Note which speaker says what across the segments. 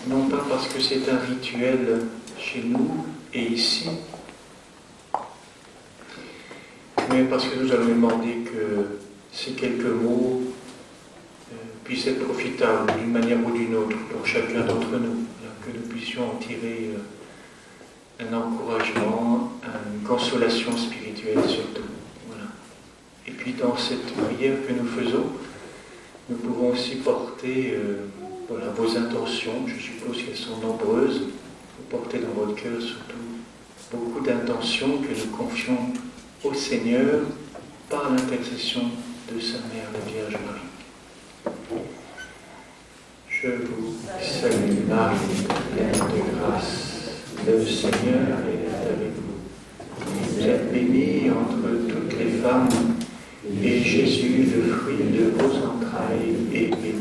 Speaker 1: non pas parce que c'est un rituel chez nous et ici, mais parce que nous allons demander que ces quelques mots puissent être profitables d'une manière ou d'une autre pour chacun d'entre nous, que nous puissions en tirer un encouragement, une consolation spirituelle surtout. Voilà. Et puis dans cette prière que nous faisons, nous pouvons aussi porter voilà, vos intentions, je suppose qu'elles sont nombreuses, vous portez dans votre cœur surtout beaucoup d'intentions que nous confions au Seigneur par l'intercession de sa Mère, la Vierge Marie. Je vous salue Marie, pleine de grâce, le Seigneur est avec vous. Vous êtes bénie entre toutes les femmes, et Jésus, le fruit de vos entrailles, est béni.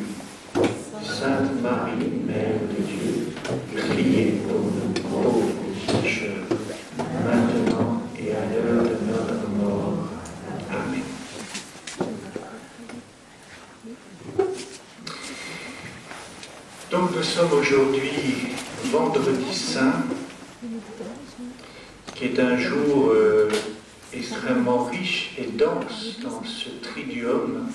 Speaker 1: Sainte Marie, Mère de Dieu, priez pour nous pauvres pécheurs, maintenant et à l'heure de notre mort. Amen. Donc nous sommes aujourd'hui vendredi saint, qui est un jour extrêmement riche et dense dans ce triduum.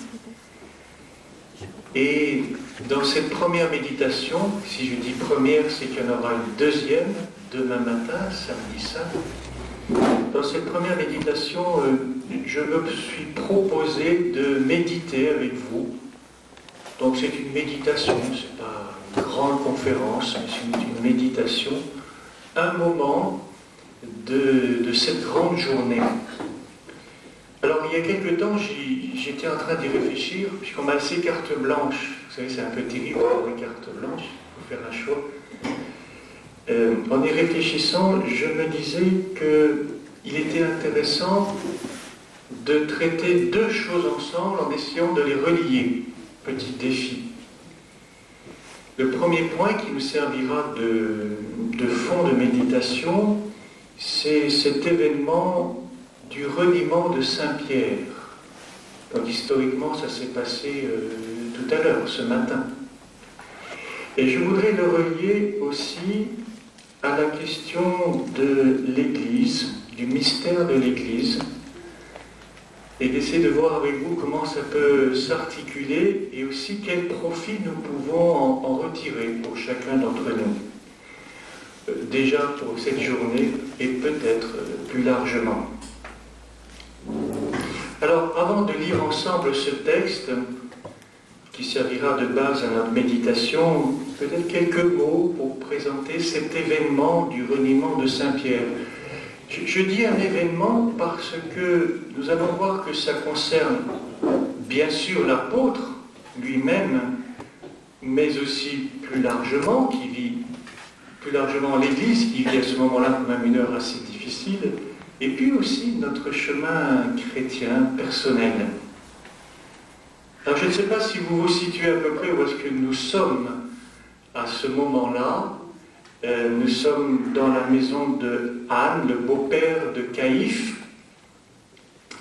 Speaker 1: Et dans cette première méditation, si je dis première, c'est qu'il y en aura une deuxième demain matin, samedi saint. Dans cette première méditation, je me suis proposé de méditer avec vous. Donc c'est une méditation, c'est pas une grande conférence, mais c'est une méditation, un moment de cette grande journée. Alors il y a quelque temps, j'étais en train d'y réfléchir, puisqu'on m'a laissé carte blanche. Vous savez, c'est un peu terrible d'avoir une carte blanche, il faut faire un choix. En y réfléchissant, je me disais qu'il était intéressant de traiter deux choses ensemble en essayant de les relier. Petit défi. Le premier point qui nous servira de fond de méditation, c'est cet événement du reniement de Saint-Pierre. Donc historiquement, ça s'est passé tout à l'heure, ce matin. Et je voudrais le relier aussi à la question de l'Église, du mystère de l'Église, et d'essayer de voir avec vous comment ça peut s'articuler et aussi quel profit nous pouvons en retirer pour chacun d'entre nous. Déjà pour cette journée et peut-être plus largement. Alors, avant de lire ensemble ce texte, qui servira de base à notre méditation, peut-être quelques mots pour présenter cet événement du reniement de Saint-Pierre. Je dis un événement parce que nous allons voir que ça concerne bien sûr l'apôtre lui-même, mais aussi plus largement, qui vit plus largement l'Église, qui vit à ce moment-là quand même une heure assez difficile, et puis aussi notre chemin chrétien personnel. Alors je ne sais pas si vous vous situez à peu près où est-ce que nous sommes à ce moment-là. Nous sommes dans la maison de Anne, le beau-père de Caïphe,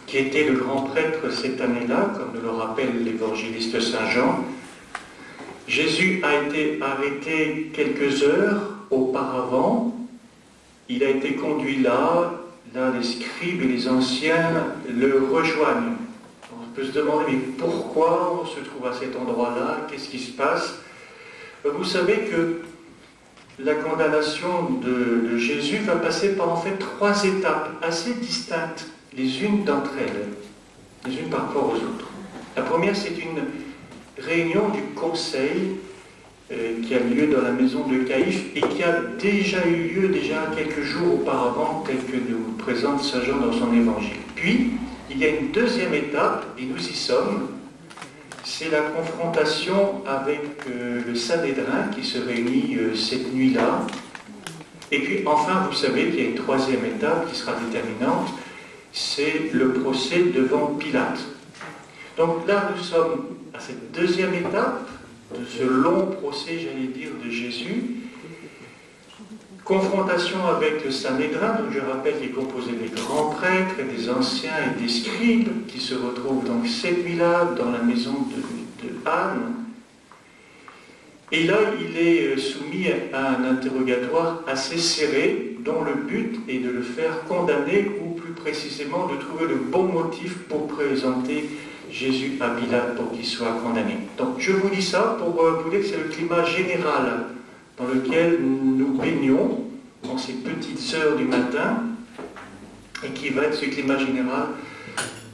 Speaker 1: qui était le grand prêtre cette année-là, comme nous le rappelle l'évangéliste Saint Jean. Jésus a été arrêté quelques heures auparavant. Il a été conduit là les scribes et les anciens le rejoignent. On peut se demander, mais pourquoi on se trouve à cet endroit-là? Qu'est-ce qui se passe? Vous savez que la condamnation de Jésus va passer par en fait trois étapes assez distinctes, les unes d'entre elles, les unes par rapport aux autres. La première, c'est une réunion du conseil qui a lieu dans la maison de Caïphe et qui a déjà eu lieu quelques jours auparavant, tel que nous présente Saint Jean dans son évangile. Puis, il y a une deuxième étape, et nous y sommes, c'est la confrontation avec le Sanhédrin qui se réunit cette nuit-là. Et puis enfin, vous savez qu'il y a une troisième étape qui sera déterminante, c'est le procès devant Pilate. Donc là, nous sommes à cette deuxième étape de ce long procès, j'allais dire, de Jésus. Confrontation avec le Sanhédrin, donc je rappelle qu'il est composé des grands prêtres et des anciens et des scribes qui se retrouvent donc cette nuit-là dans la maison de Anne. Et là, il est soumis à un interrogatoire assez serré, dont le but est de le faire condamner, ou plus précisément de trouver le bon motif pour présenter Jésus à Pilate pour qu'il soit condamné. Donc je vous dis ça pour vous dire que c'est le climat général dans lequel nous baignons dans ces petites heures du matin, et qui va être ce climat général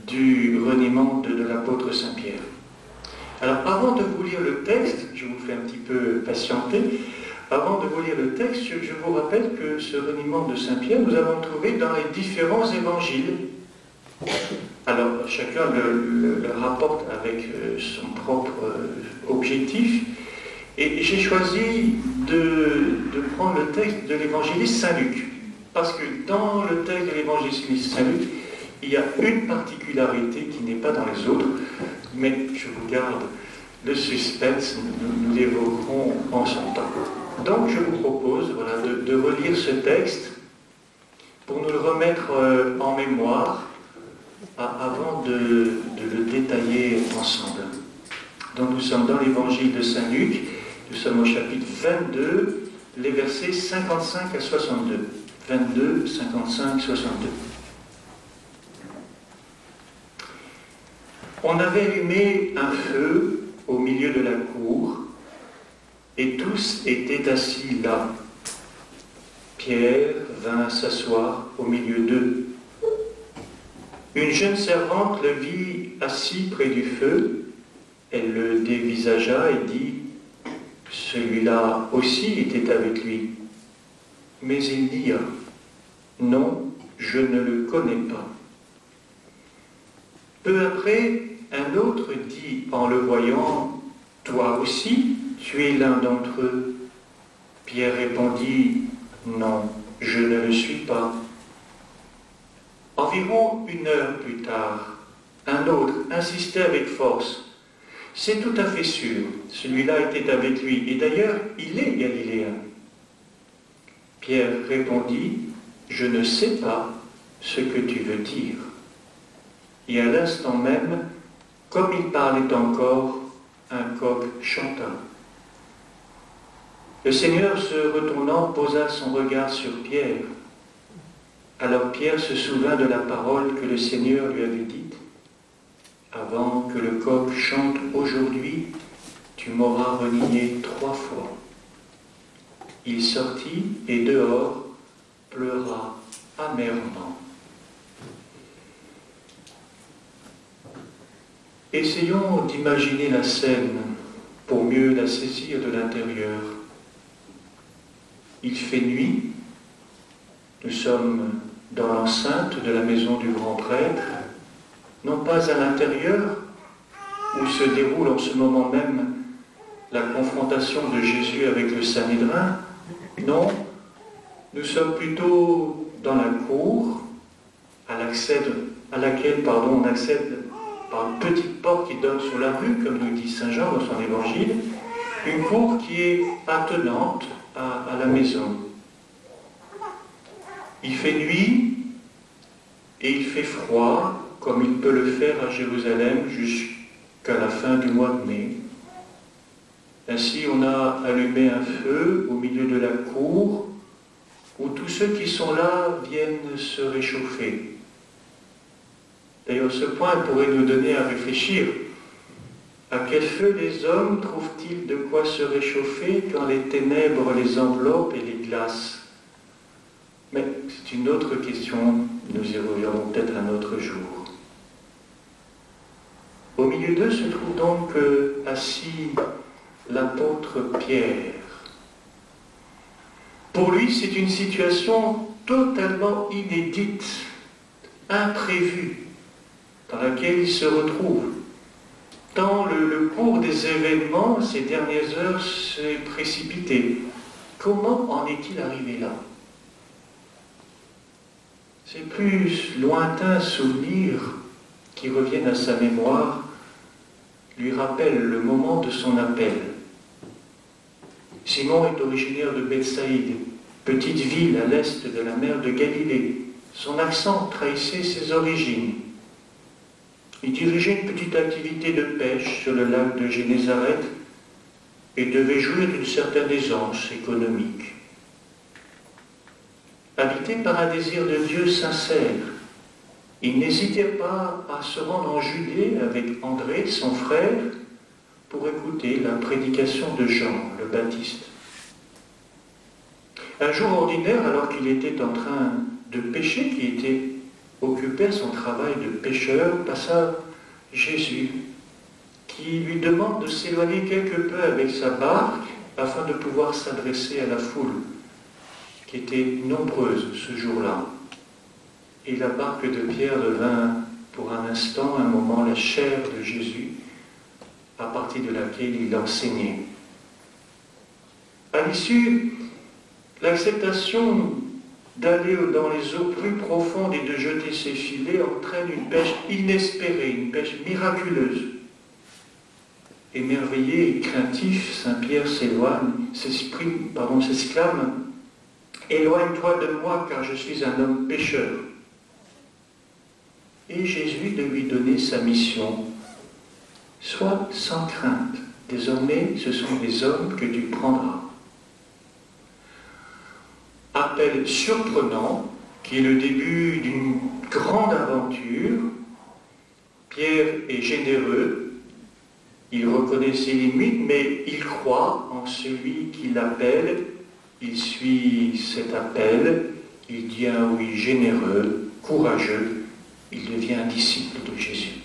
Speaker 1: du reniement de l'apôtre Saint-Pierre. Alors, avant de vous lire le texte, je vous fais un petit peu patienter, avant de vous lire le texte, je vous rappelle que ce reniement de Saint-Pierre, nous avons trouvé dans les différents évangiles. Alors, chacun le rapporte avec son propre objectif, et j'ai choisi de prendre le texte de l'évangéliste Saint-Luc, parce que dans le texte de l'évangéliste Saint-Luc, il y a une particularité qui n'est pas dans les autres, mais je vous garde le suspense, nous l'évoquerons en son temps. Donc je vous propose de relire ce texte pour nous le remettre en mémoire avant de le détailler ensemble. Donc nous sommes dans l'évangile de Saint-Luc, nous sommes au chapitre 22, les versets 55 à 62. 22, 55, 62. On avait allumé un feu au milieu de la cour, et tous étaient assis là. Pierre vint s'asseoir au milieu d'eux. Une jeune servante le vit assis près du feu. Elle le dévisagea et dit, « Celui-là aussi était avec lui. » Mais il nia, « Non, je ne le connais pas. » Peu après, un autre dit en le voyant, « Toi aussi, tu es l'un d'entre eux. » Pierre répondit, « Non, je ne le suis pas. » Environ 1 heure plus tard, un autre insistait avec force, « C'est tout à fait sûr, celui-là était avec lui, et d'ailleurs, il est galiléen. » Pierre répondit, « Je ne sais pas ce que tu veux dire. » Et à l'instant même, comme il parlait encore, un coq chanta. Le Seigneur, se retournant, posa son regard sur Pierre. Alors Pierre se souvint de la parole que le Seigneur lui avait dite. « Avant que le coq chante aujourd'hui, tu m'auras renié 3 fois. » Il sortit et dehors pleura amèrement. Essayons d'imaginer la scène pour mieux la saisir de l'intérieur. Il fait nuit, nous sommes dans l'enceinte de la maison du grand prêtre, non pas à l'intérieur où se déroule en ce moment même la confrontation de Jésus avec le Sanhédrin, non, nous sommes plutôt dans la cour à laquelle on accède par une petite porte qui donne sur la rue, comme nous dit Saint Jean dans son évangile, une cour qui est attenante à la maison. Il fait nuit et il fait froid, comme il peut le faire à Jérusalem jusqu'à la fin du mois de mai. Ainsi, on a allumé un feu au milieu de la cour où tous ceux qui sont là viennent se réchauffer. D'ailleurs, ce point pourrait nous donner à réfléchir. À quel feu les hommes trouvent-ils de quoi se réchauffer quand les ténèbres les enveloppent et les glacent? Mais c'est une autre question, nous y reviendrons peut-être un autre jour. Au milieu d'eux se trouve donc assis l'apôtre Pierre. Pour lui, c'est une situation totalement inédite, imprévue, dans laquelle il se retrouve. Tant le cours des événements, ces dernières heures, s'est précipité. Comment en est-il arrivé là? Ces plus lointains souvenirs qui reviennent à sa mémoire lui rappellent le moment de son appel. Simon est originaire de Bethsaïde, petite ville à l'est de la mer de Galilée. Son accent trahissait ses origines. Il dirigeait une petite activité de pêche sur le lac de Génézareth et devait jouir d'une certaine aisance économique. Habité par un désir de Dieu sincère, il n'hésitait pas à se rendre en Judée avec André, son frère, pour écouter la prédication de Jean, le Baptiste. Un jour ordinaire, alors qu'il était en train de pêcher, qui était occupé à son travail de pêcheur, passa Jésus, qui lui demande de s'éloigner quelque peu avec sa barque afin de pouvoir s'adresser à la foule, qui était nombreuse ce jour-là. Et la barque de Pierre devint pour un instant, un moment, la chair de Jésus, à partir de laquelle il enseignait. À l'issue, l'acceptation d'aller dans les eaux plus profondes et de jeter ses filets entraîne une pêche inespérée, une pêche miraculeuse. Émerveillé et craintif, Saint Pierre s'exclame « Éloigne-toi de moi, car je suis un homme pécheur. » Et Jésus de lui donner sa mission. « Sois sans crainte, désormais ce sont des hommes que tu prendras. » Appel surprenant, qui est le début d'une grande aventure. Pierre est généreux, il reconnaît ses limites, mais il croit en celui qui l'appelle, il suit cet appel, il dit un oui généreux, courageux, il devient un disciple de Jésus.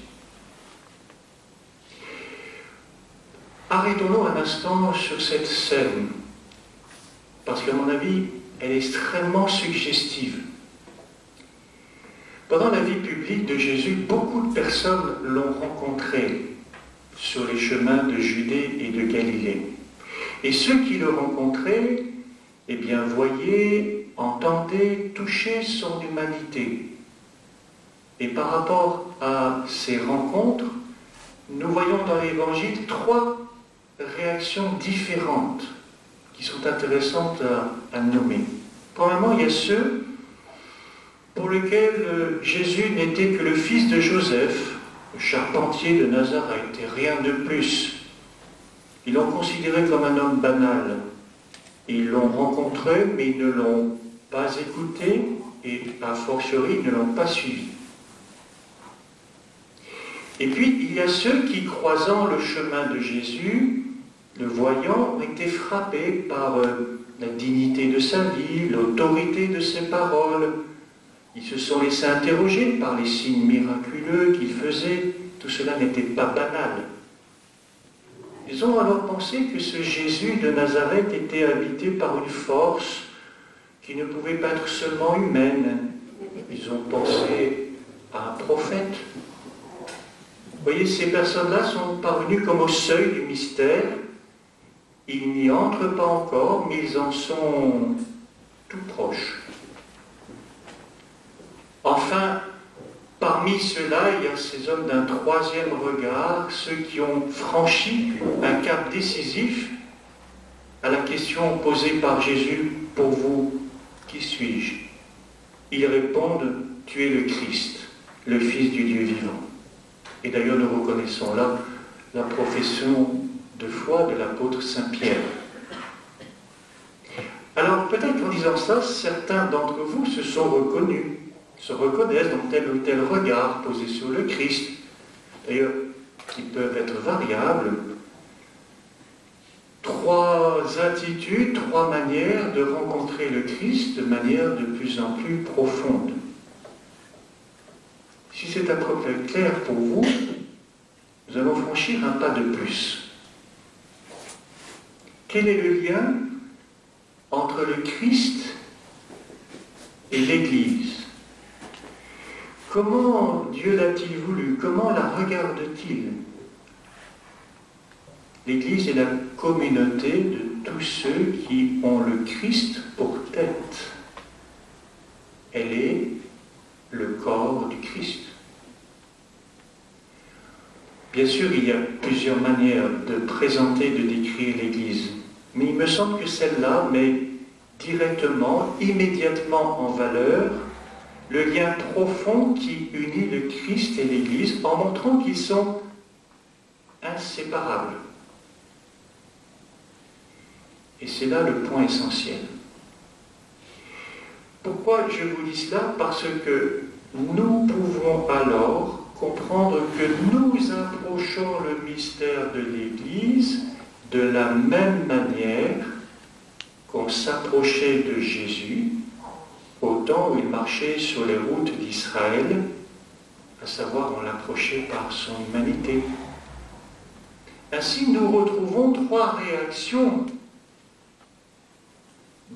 Speaker 1: Arrêtons-nous un instant sur cette scène, parce qu'à mon avis, elle est extrêmement suggestive. Pendant la vie publique de Jésus, beaucoup de personnes l'ont rencontré sur les chemins de Judée et de Galilée. Et ceux qui le rencontraient, eh bien, voyaient, entendaient, touchaient son humanité. Et par rapport à ces rencontres, nous voyons dans l'Évangile 3 réactions différentes qui sont intéressantes à nommer. Premièrement, il y a ceux pour lesquels Jésus n'était que le fils de Joseph, le charpentier de Nazareth, et rien de plus. Ils l'ont considéré comme un homme banal. Ils l'ont rencontré, mais ils ne l'ont pas écouté, et a fortiori, ils ne l'ont pas suivi. Et puis, il y a ceux qui, croisant le chemin de Jésus, le voyant, ont été frappés par la dignité de sa vie, l'autorité de ses paroles. Ils se sont laissés interroger par les signes miraculeux qu'il faisait. Tout cela n'était pas banal. Ils ont alors pensé que ce Jésus de Nazareth était habité par une force qui ne pouvait pas être seulement humaine. Ils ont pensé à un prophète. Vous voyez, ces personnes-là sont parvenues comme au seuil du mystère. Ils n'y entrent pas encore, mais ils en sont tout proches. Enfin, parmi ceux-là, il y a ces hommes d'un troisième regard, ceux qui ont franchi un cap décisif à la question posée par Jésus, « Pour vous, qui suis-je » Ils répondent, « Tu es le Christ, le Fils du Dieu vivant. » Et d'ailleurs, nous reconnaissons là la profession de foi de l'apôtre Saint Pierre. Alors, peut-être qu'en disant ça, certains d'entre vous se sont reconnus, se reconnaissent dans tel ou tel regard posé sur le Christ. D'ailleurs, ils peuvent être variables. 3 attitudes, 3 manières de rencontrer le Christ de manière de plus en plus profonde. Si c'est à peu près clair pour vous, nous allons franchir un pas de plus. Quel est le lien entre le Christ et l'Église? Comment Dieu l'a-t-il voulu? Comment la regarde-t-il? L'Église est la communauté de tous ceux qui ont le Christ pour tête. Elle est le corps du Christ. Bien sûr, il y a plusieurs manières de présenter, de décrire l'Église, mais il me semble que celle-là met directement, immédiatement en valeur le lien profond qui unit le Christ et l'Église en montrant qu'ils sont inséparables. Et c'est là le point essentiel. Pourquoi je vous dis cela? Parce que nous pouvons alors comprendre que nous approchons le mystère de l'Église de la même manière qu'on s'approchait de Jésus au temps où il marchait sur les routes d'Israël, à savoir on l'approchait par son humanité. Ainsi, nous retrouvons trois réactions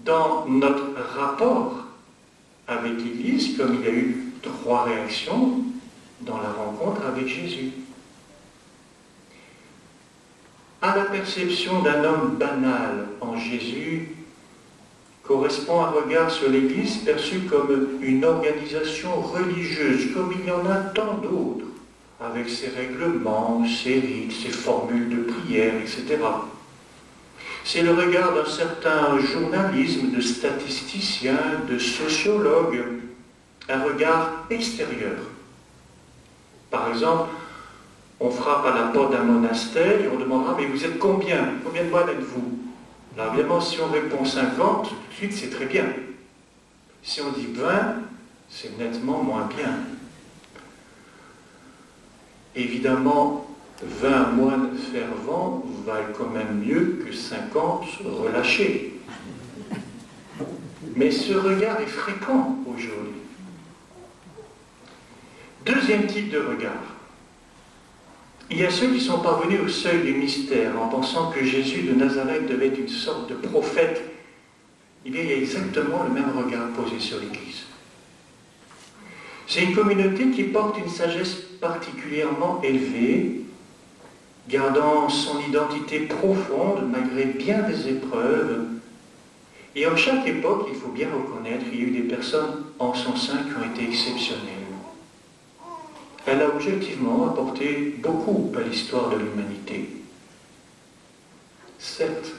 Speaker 1: dans notre rapport avec l'Église, comme il y a eu trois réactions dans la rencontre avec Jésus. À la perception d'un homme banal en Jésus correspond un regard sur l'Église perçu comme une organisation religieuse, comme il y en a tant d'autres, avec ses règlements, ses rites, ses formules de prière, etc. C'est le regard d'un certain journalisme, de statisticiens, de sociologues, un regard extérieur. Par exemple, on frappe à la porte d'un monastère et on demandera « Mais vous êtes combien? Combien de moines êtes-vous » Alors évidemment, si on répond 50, tout de suite c'est très bien. Si on dit 20, c'est nettement moins bien. Évidemment, 20 moines fervents valent quand même mieux que 50 relâchés. Mais ce regard est fréquent aujourd'hui. Deuxième type de regard. Il y a ceux qui sont parvenus au seuil du mystère en pensant que Jésus de Nazareth devait être une sorte de prophète. Eh bien, il y a exactement le même regard posé sur l'Église. C'est une communauté qui porte une sagesse particulièrement élevée, gardant son identité profonde malgré bien des épreuves. Et en chaque époque, il faut bien reconnaître, il y a eu des personnes en son sein qui ont été exceptionnelles. Elle a objectivement apporté beaucoup à l'histoire de l'humanité. Certes,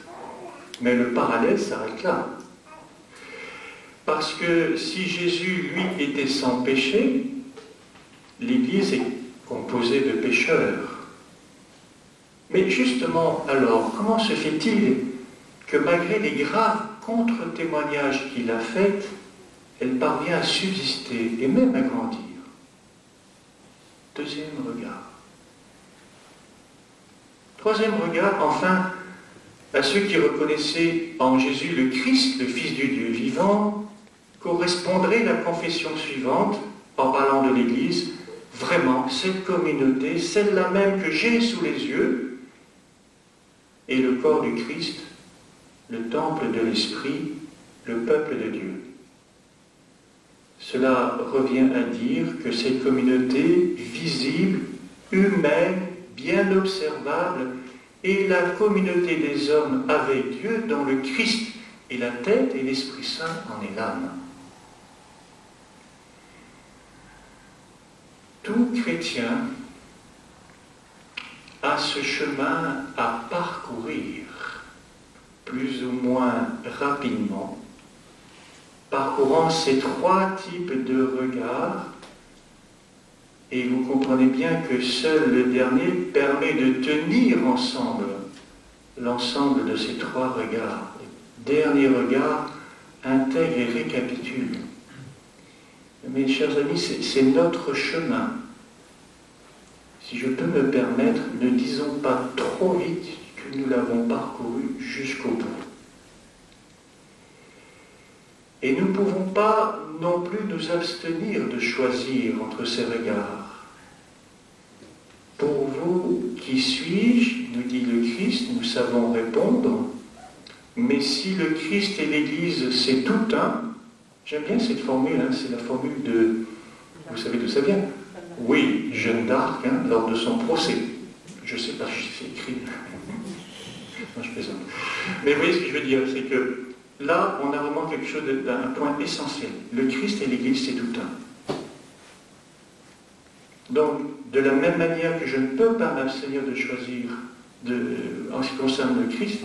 Speaker 1: mais le parallèle s'arrête là. Parce que si Jésus, lui, était sans péché, l'Église est composée de pécheurs. Mais justement, alors, comment se fait-il que malgré les graves contre-témoignages qu'il a faits, elle parvient à subsister et même à grandir? Deuxième regard. Troisième regard, enfin, à ceux qui reconnaissaient en Jésus le Christ, le Fils du Dieu vivant, correspondrait la confession suivante, en parlant de l'Église: vraiment, cette communauté, celle-là même que j'ai sous les yeux, est le corps du Christ, le temple de l'Esprit, le peuple de Dieu. Cela revient à dire que cette communauté visible, humaine, bien observable, est la communauté des hommes avec Dieu dont le Christ est la tête et l'Esprit Saint en est l'âme. Tout chrétien a ce chemin à parcourir, plus ou moins rapidement, parcourant ces trois types de regards, et vous comprenez bien que seul le dernier permet de tenir ensemble l'ensemble de ces trois regards. Le dernier regard intègre et récapitule. Mes chers amis, c'est notre chemin. Si je peux me permettre, ne disons pas trop vite que nous l'avons parcouru jusqu'au bout. Et nous ne pouvons pas non plus nous abstenir de choisir entre ces regards. Pour vous, qui suis-je, nous dit le Christ, nous savons répondre, mais si le Christ et l'Église, c'est tout un, j'aime bien cette formule, c'est la formule de, vous savez d'où ça vient? Oui, Jeanne d'Arc, lors de son procès. Je ne sais pas si c'est écrit. Non, je plaisante. Mais vous voyez ce que je veux dire, c'est que là, on a vraiment quelque chose d'un point essentiel. Le Christ et l'Église, c'est tout un. Donc, de la même manière que je ne peux pas m'abstenir de choisir, en ce qui concerne le Christ,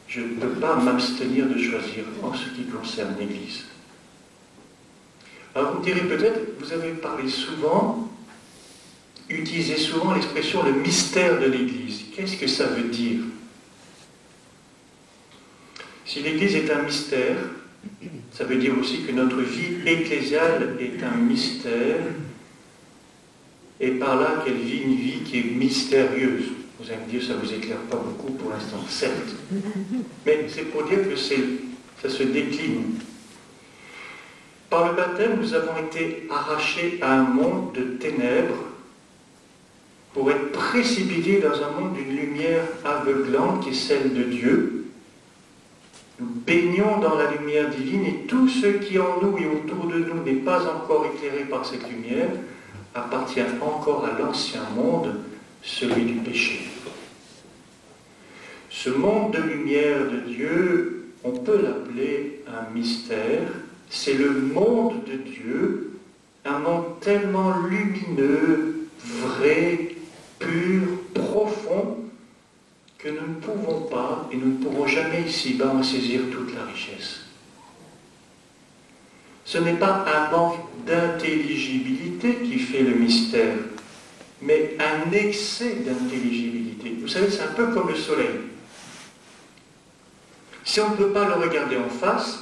Speaker 1: je ne peux pas m'abstenir de choisir en ce qui concerne l'Église. Alors, vous me direz peut-être, vous avez parlé souvent, utilisé souvent l'expression « le mystère de l'Église ». Qu'est-ce que ça veut dire? Si l'Église est un mystère, ça veut dire aussi que notre vie ecclésiale est un mystère, et par là qu'elle vit une vie qui est mystérieuse. Vous allez me dire, ça ne vous éclaire pas beaucoup pour l'instant, certes. Mais c'est pour dire que ça se décline. Par le baptême, nous avons été arrachés à un monde de ténèbres pour être précipités dans un monde d'une lumière aveuglante qui est celle de Dieu. Nous baignons dans la lumière divine et tout ce qui en nous et autour de nous n'est pas encore éclairé par cette lumière appartient encore à l'ancien monde, celui du péché. Ce monde de lumière de Dieu, on peut l'appeler un mystère. C'est le monde de Dieu, un monde tellement lumineux, vrai, pur, profond, que nous ne pouvons pas et nous ne pourrons jamais ici-bas en saisir toute la richesse. Ce n'est pas un manque d'intelligibilité qui fait le mystère, mais un excès d'intelligibilité. Vous savez, c'est un peu comme le soleil. Si on ne peut pas le regarder en face,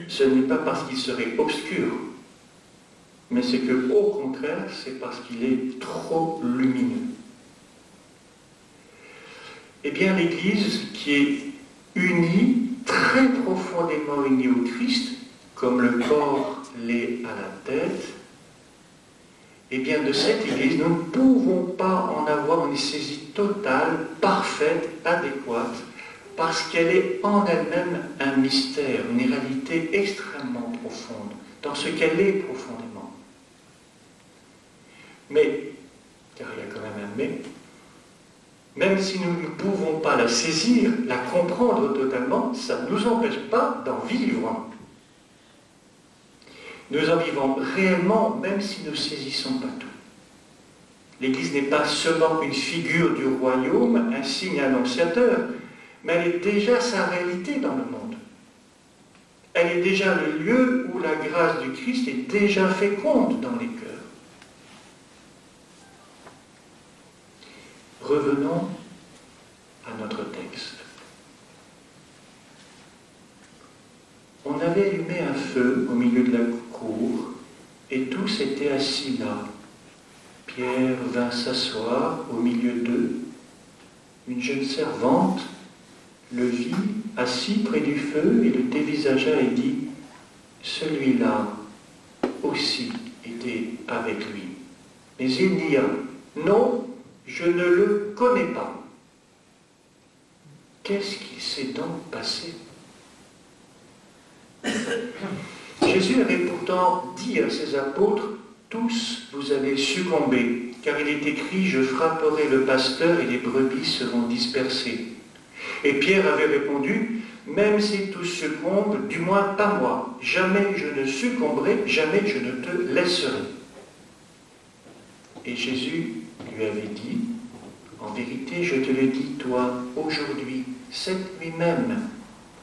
Speaker 1: ce n'est pas parce qu'il serait obscur, mais c'est que, au contraire, c'est parce qu'il est trop lumineux. Eh bien, l'Église qui est unie, très profondément unie au Christ, comme le corps l'est à la tête, eh bien, de cette Église, nous ne pouvons pas en avoir une saisie totale, parfaite, adéquate, parce qu'elle est en elle-même un mystère, une réalité extrêmement profonde, dans ce qu'elle est profondément. Mais, car il y a quand même un mais, même si nous ne pouvons pas la saisir, la comprendre totalement, ça ne nous empêche pas d'en vivre. Nous en vivons réellement, même si nous ne saisissons pas tout. L'Église n'est pas seulement une figure du royaume, un signe annonciateur, mais elle est déjà sa réalité dans le monde. Elle est déjà le lieu où la grâce du Christ est déjà féconde dans les cœurs. Revenons à notre texte. On avait allumé un feu au milieu de la cour et tous étaient assis là. Pierre vint s'asseoir au milieu d'eux. Une jeune servante le vit assis près du feu et le dévisagea et dit « Celui-là aussi était avec lui. » Mais il nia « Non, je ne le connais pas. » Qu'est-ce qui s'est donc passé? Jésus avait pourtant dit à ses apôtres « Tous vous avez succombé, car il est écrit « Je frapperai le pasteur et les brebis seront dispersées. » Et Pierre avait répondu « Même si tous succombent, du moins pas moi. Jamais je ne succomberai, jamais je ne te laisserai. » Et Jésus lui avait dit « En vérité, je te le dis, toi, aujourd'hui, cette nuit même,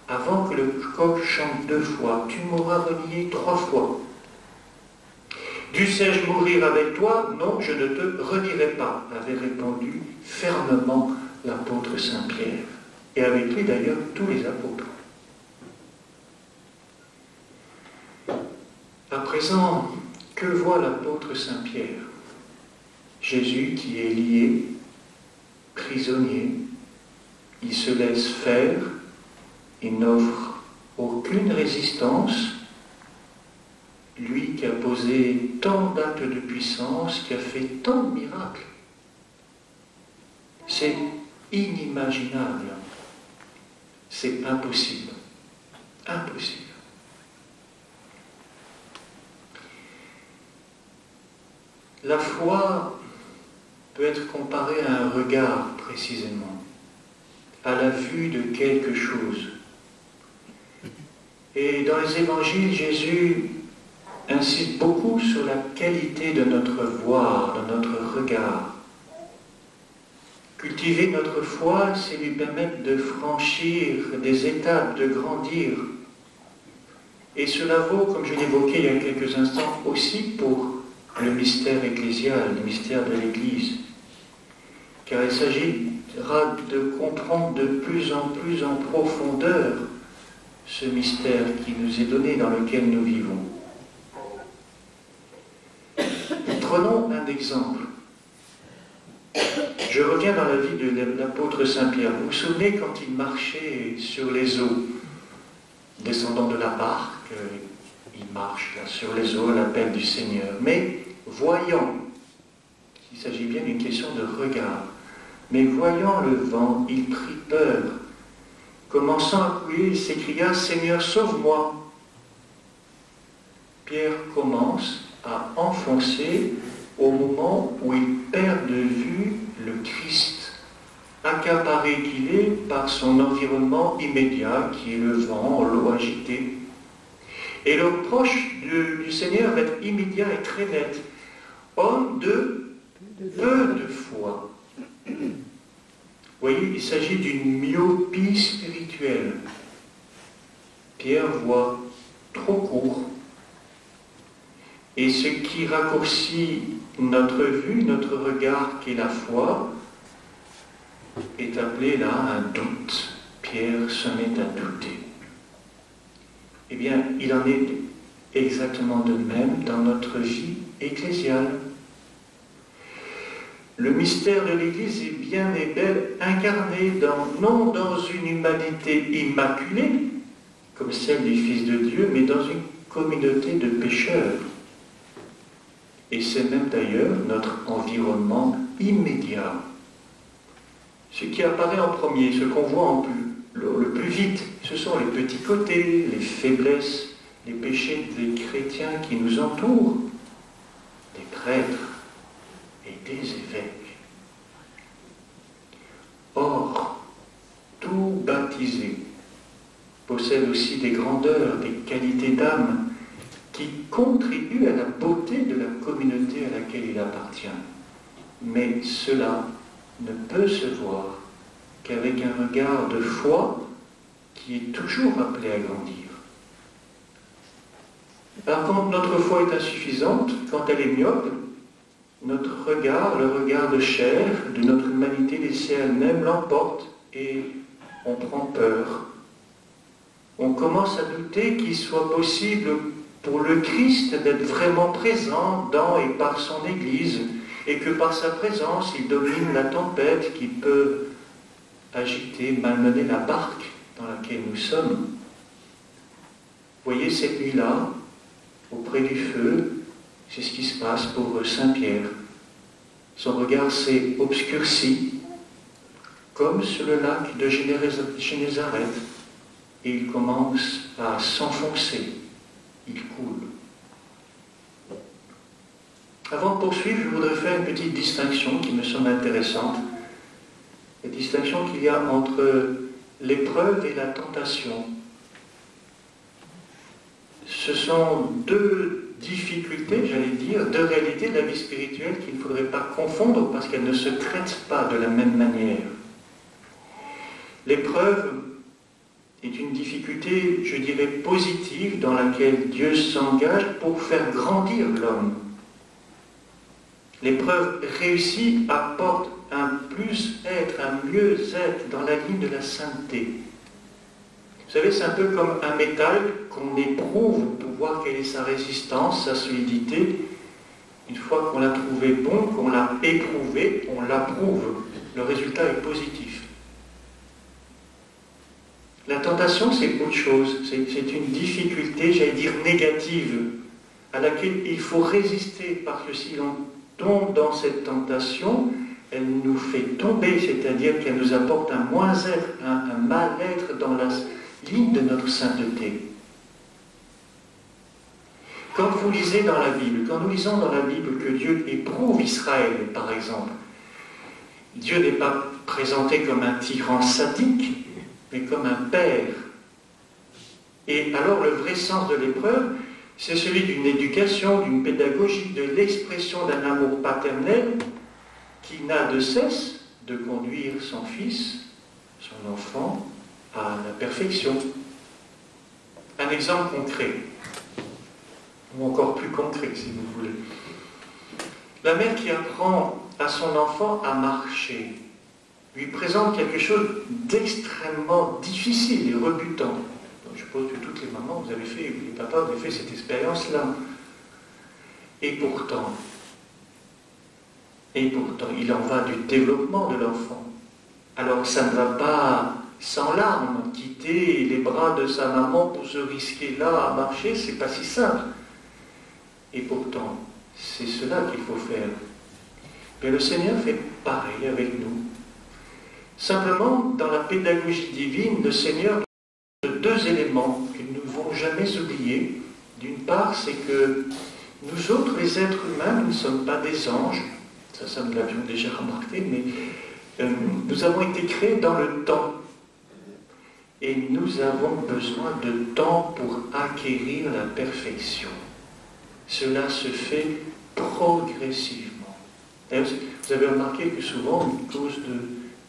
Speaker 1: avant que le coq chante 2 fois, tu m'auras renié 3 fois. Dussé-je mourir avec toi? Non, je ne te renierai pas, » avait répondu fermement l'apôtre Saint-Pierre. Et avec lui d'ailleurs tous les apôtres. À présent, que voit l'apôtre Saint-Pierre? Jésus qui est lié, prisonnier, il se laisse faire, il n'offre aucune résistance, lui qui a posé tant d'actes de puissance, qui a fait tant de miracles. C'est inimaginable. C'est impossible. Impossible. La foi peut être comparée à un regard, précisément, à la vue de quelque chose. Et dans les évangiles, Jésus insiste beaucoup sur la qualité de notre voir, de notre regard. Cultiver notre foi, c'est lui permettre de franchir des étapes, de grandir. Et cela vaut, comme je l'évoquais il y a quelques instants, aussi pour le mystère ecclésial, le mystère de l'Église. Car il s'agit de comprendre de plus en profondeur ce mystère qui nous est donné, dans lequel nous vivons. Prenons un exemple. Je reviens dans la vie de l'apôtre Saint-Pierre. Vous vous souvenez quand il marchait sur les eaux, descendant de la barque, il marche là, sur les eaux à l'appel du Seigneur. Mais voyant, il s'agit bien d'une question de regard, mais voyant le vent, il prit peur. Commençant à couler, il s'écria « Seigneur, sauve-moi !» Pierre commence à enfoncer au moment où il perd de vue le Christ, accaparé qu'il est par son environnement immédiat, qui est le vent, l'eau agitée. Et le reproche du Seigneur va être immédiat et très net. Homme de peu de foi. Vous voyez, il s'agit d'une myopie spirituelle. Pierre voit trop court. Et ce qui raccourcit notre vue, notre regard, qui est la foi, est appelé là un doute. Pierre se met à douter. Eh bien, il en est exactement de même dans notre vie ecclésiale. Le mystère de l'Église est bien et bel incarné non dans une humanité immaculée, comme celle du Fils de Dieu, mais dans une communauté de pécheurs. Et c'est même d'ailleurs notre environnement immédiat. Ce qui apparaît en premier, ce qu'on voit le plus vite, ce sont les petits côtés, les faiblesses, les péchés des chrétiens qui nous entourent, des prêtres et des évêques. Or, tout baptisé possède aussi des grandeurs, des qualités d'âme qui contribuent à la beauté de la communauté à laquelle il appartient. Mais cela ne peut se voir qu'avec un regard de foi qui est toujours appelé à grandir. Par contre, notre foi est insuffisante quand elle est myope. Notre regard, le regard de chair, de notre humanité laissée elle-même, l'emporte et on prend peur. On commence à douter qu'il soit possible pour le Christ d'être vraiment présent dans et par son Église, et que par sa présence, il domine la tempête qui peut agiter, malmener la barque dans laquelle nous sommes. Vous voyez, cette nuit-là, auprès du feu, c'est ce qui se passe pour Saint-Pierre. Son regard s'est obscurci, comme sur le lac de Génézareth, et il commence à s'enfoncer. Il coule. Avant de poursuivre, je voudrais faire une petite distinction qui me semble intéressante. La distinction qu'il y a entre l'épreuve et la tentation. Ce sont deux difficultés, j'allais dire, deux réalités de la vie spirituelle qu'il ne faudrait pas confondre parce qu'elles ne se traitent pas de la même manière. L'épreuve est une difficulté, je dirais, positive dans laquelle Dieu s'engage pour faire grandir l'homme. L'épreuve réussie apporte un plus-être, un mieux-être dans la ligne de la sainteté. Vous savez, c'est un peu comme un métal qu'on éprouve pour voir quelle est sa résistance, sa solidité. Une fois qu'on l'a trouvé bon, qu'on l'a éprouvé, on l'approuve. Le résultat est positif. La tentation, c'est autre chose. C'est une difficulté, j'allais dire, négative, à laquelle il faut résister, parce que si l'on tombe dans cette tentation, elle nous fait tomber, c'est-à-dire qu'elle nous apporte un moins-être, un mal-être dans la ligne de notre sainteté. Quand vous lisez dans la Bible, quand nous lisons dans la Bible que Dieu éprouve Israël, par exemple, Dieu n'est pas présenté comme un tyran sadique, mais comme un père. Et alors le vrai sens de l'épreuve, c'est celui d'une éducation, d'une pédagogie, de l'expression d'un amour paternel qui n'a de cesse de conduire son fils, son enfant, à la perfection. Un exemple concret, ou encore plus concret si vous voulez. La mère qui apprend à son enfant à marcher. lui présente quelque chose d'extrêmement difficile et rebutant. Donc, je suppose que toutes les mamans, vous avez fait, les papas, vous avez fait cette expérience-là. Et pourtant, il en va du développement de l'enfant. Alors ça ne va pas sans larmes quitter les bras de sa maman pour se risquer là à marcher, c'est pas si simple. Et pourtant, c'est cela qu'il faut faire. Mais le Seigneur fait pareil avec nous. Simplement, dans la pédagogie divine, le Seigneur donne deux éléments que nous ne devons jamais oublier. D'une part, c'est que nous autres, les êtres humains, nous ne sommes pas des anges. Ça nous l'avions déjà remarqué, mais nous avons été créés dans le temps. Et nous avons besoin de temps pour acquérir la perfection. Cela se fait progressivement. D'ailleurs, vous avez remarqué que souvent, une cause de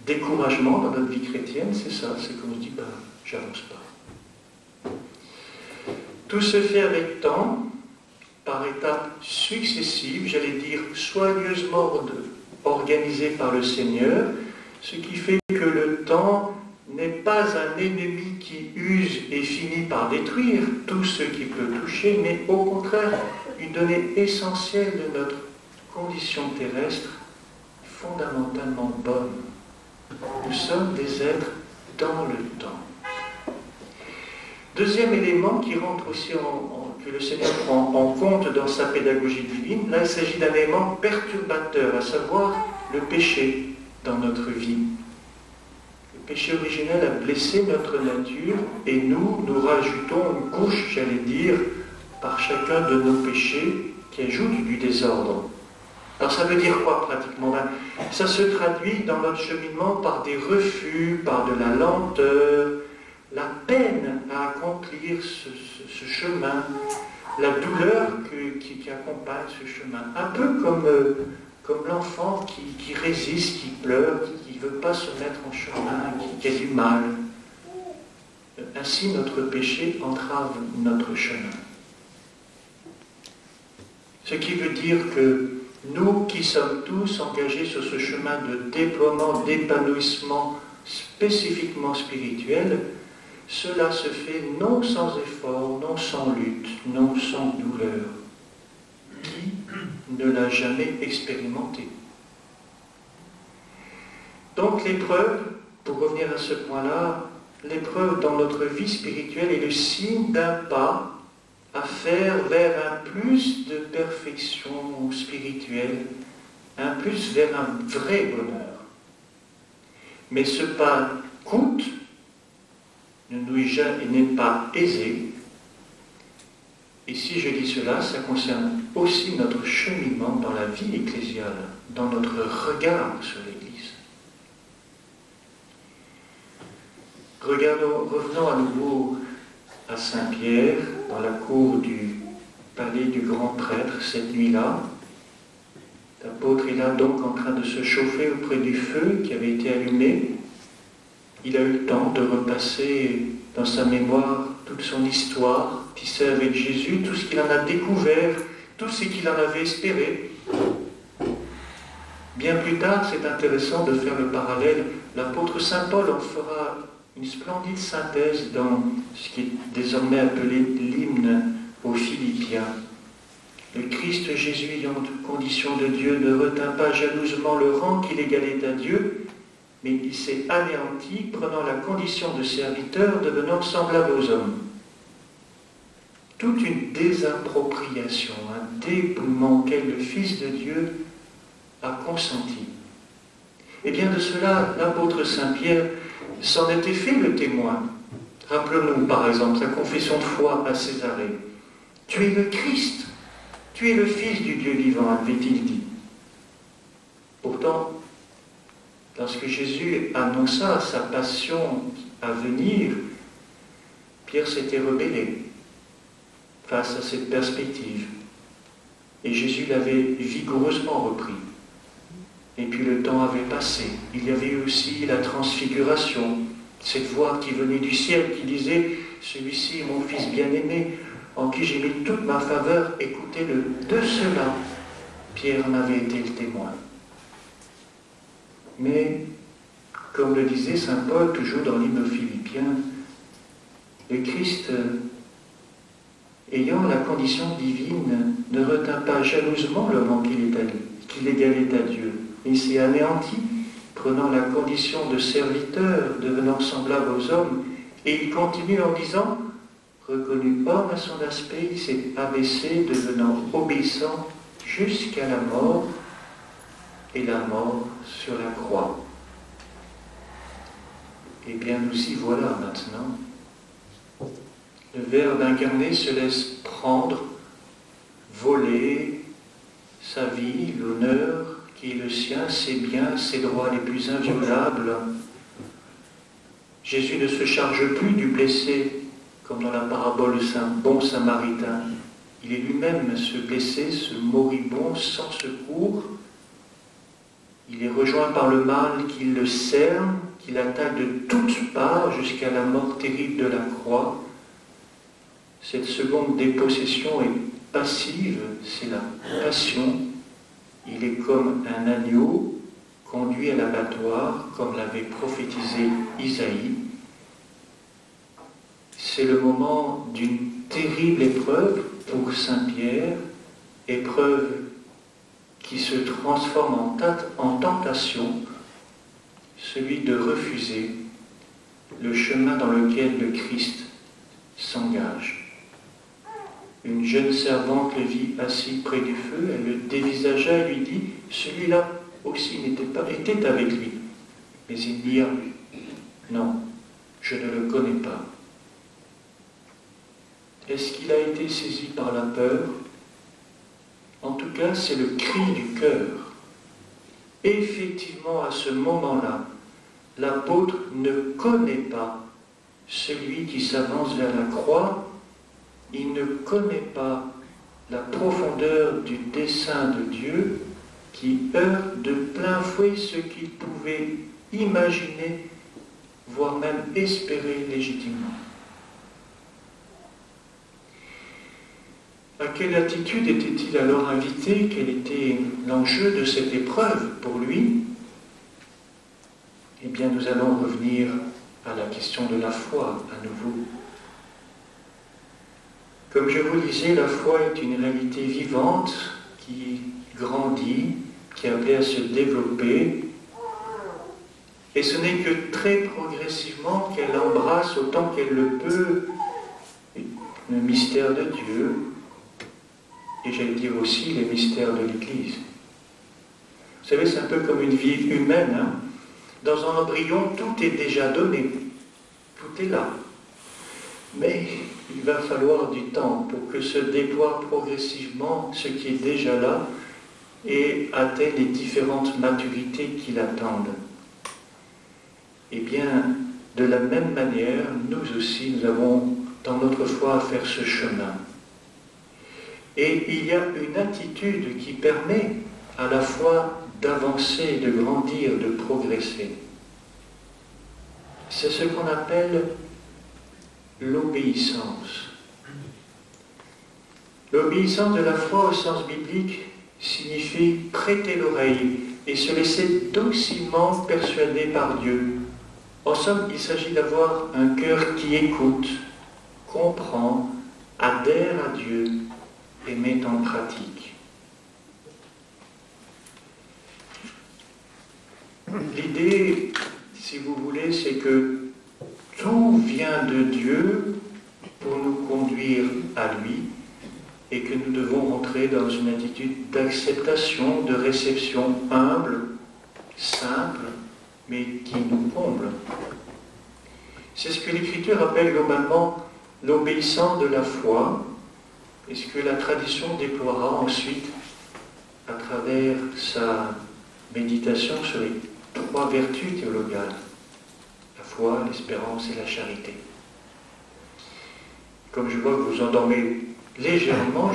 Speaker 1: découragement dans notre vie chrétienne, c'est ça, c'est qu'on se dit, j'avance pas. Tout se fait avec temps, par étapes successives, j'allais dire soigneusement organisées par le Seigneur, ce qui fait que le temps n'est pas un ennemi qui use et finit par détruire tout ce qui peut toucher, mais au contraire, une donnée essentielle de notre condition terrestre, fondamentalement bonne. Nous sommes des êtres dans le temps. Deuxième élément qui rentre aussi que le Seigneur prend en compte dans sa pédagogie divine, là il s'agit d'un élément perturbateur, à savoir le péché dans notre vie. Le péché originel a blessé notre nature et nous rajoutons une couche, j'allais dire, par chacun de nos péchés qui ajoute du désordre. Alors ça veut dire quoi pratiquement? Ça se traduit dans notre cheminement par des refus, par de la lenteur, la peine à accomplir ce chemin, la douleur qui accompagne ce chemin. Un peu comme l'enfant qui résiste, qui pleure, qui ne veut pas se mettre en chemin, qui a du mal. Ainsi, notre péché entrave notre chemin. Ce qui veut dire que nous qui sommes tous engagés sur ce chemin de déploiement, d'épanouissement spécifiquement spirituel, cela se fait non sans effort, non sans lutte, non sans douleur. Qui ne l'a jamais expérimenté? Donc l'épreuve, pour revenir à ce point-là, l'épreuve dans notre vie spirituelle est le signe d'un pas à faire vers un plus de perfection spirituelle, un plus vers un vrai bonheur. Mais ce pas coûte, n'est pas aisé. Et si je dis cela, ça concerne aussi notre cheminement dans la vie ecclésiale, dans notre regard sur l'Église. Revenons à nouveau à Saint-Pierre, dans la cour du palais du grand prêtre, cette nuit-là. L'apôtre est là donc en train de se chauffer auprès du feu qui avait été allumé. Il a eu le temps de repasser dans sa mémoire toute son histoire, tissée avec Jésus, tout ce qu'il en a découvert, tout ce qu'il en avait espéré. Bien plus tard, c'est intéressant de faire le parallèle. L'apôtre Saint Paul en fera une splendide synthèse dans ce qui est désormais appelé l'hymne aux Philippiens. Le Christ Jésus, ayant condition de Dieu, ne retint pas jalousement le rang qu'il égalait à Dieu, mais il s'est anéanti, prenant la condition de serviteur, devenant semblable aux hommes. Toute une désappropriation, un dépouillement auquel le Fils de Dieu a consenti. Et bien de cela, l'apôtre Saint-Pierre s'en était fait le témoin. Rappelons-nous par exemple sa confession de foi à Césarée. « Tu es le Christ, tu es le Fils du Dieu vivant », avait-il dit. Pourtant, lorsque Jésus annonça sa passion à venir, Pierre s'était rebellé face à cette perspective. Et Jésus l'avait vigoureusement repris. Et puis le temps avait passé. Il y avait eu aussi la transfiguration, cette voix qui venait du ciel, qui disait « Celui-ci est mon Fils bien-aimé, en qui j'ai mis toute ma faveur, écoutez-le ». De cela, Pierre en avait été le témoin. Mais comme le disait saint Paul toujours dans l'hymne aux Philippiens, le Christ, ayant la condition divine, ne retint pas jalousement le rang qu'il égalait à Dieu. Il s'est anéanti, prenant la condition de serviteur, devenant semblable aux hommes, et il continue en disant, reconnu homme à son aspect, il s'est abaissé, devenant obéissant jusqu'à la mort, et la mort sur la croix. Eh bien, nous y voilà maintenant. Le Verbe incarné se laisse prendre, voler sa vie, l'honneur qui est le sien, ses biens, ses droits les plus inviolables. Jésus ne se charge plus du blessé, comme dans la parabole du bon samaritain. Il est lui-même ce blessé, ce moribond sans secours. Il est rejoint par le mal qui le cerne, qui l'attaque de toutes parts jusqu'à la mort terrible de la croix. Cette seconde dépossession est passive, c'est la passion. Il est comme un agneau conduit à l'abattoir, comme l'avait prophétisé Isaïe. C'est le moment d'une terrible épreuve pour saint Pierre, épreuve qui se transforme en tentation, celui de refuser le chemin dans lequel le Christ s'engage. Une jeune servante le vit assis près du feu, elle le dévisagea et lui dit, celui-là aussi était avec lui, mais il dit, non, je ne le connais pas. Est-ce qu'il a été saisi par la peur? En tout cas, c'est le cri du cœur. Effectivement, à ce moment-là, l'apôtre ne connaît pas celui qui s'avance vers la croix. Il ne connaît pas la profondeur du dessein de Dieu qui heurte de plein fouet ce qu'il pouvait imaginer, voire même espérer légitimement. À quelle attitude était-il alors invité? Quel était l'enjeu de cette épreuve pour lui? Eh bien, nous allons revenir à la question de la foi à nouveau. Comme je vous le disais, la foi est une réalité vivante qui grandit, qui est appelée à se développer. Et ce n'est que très progressivement qu'elle embrasse autant qu'elle le peut le mystère de Dieu, et j'allais dire aussi les mystères de l'Église. Vous savez, c'est un peu comme une vie humaine. Hein. Dans un embryon, tout est déjà donné. Tout est là. Mais il va falloir du temps pour que se déploie progressivement ce qui est déjà là et atteigne les différentes maturités qui l'attendent. Eh bien, de la même manière, nous aussi, nous avons dans notre foi à faire ce chemin. Et il y a une attitude qui permet à la fois d'avancer, de grandir, de progresser. C'est ce qu'on appelle l'obéissance. L'obéissance de la foi au sens biblique signifie prêter l'oreille et se laisser docilement persuader par Dieu. En somme, il s'agit d'avoir un cœur qui écoute, comprend, adhère à Dieu et met en pratique. L'idée, si vous voulez, c'est que tout vient de Dieu pour nous conduire à lui et que nous devons rentrer dans une attitude d'acceptation, de réception humble, simple, mais qui nous comble. C'est ce que l'Écriture appelle globalement l'obéissance de la foi, et ce que la tradition déploiera ensuite à travers sa méditation sur les 3 vertus théologales, la foi, l'espérance et la charité. Comme je vois que vous endormez légèrement,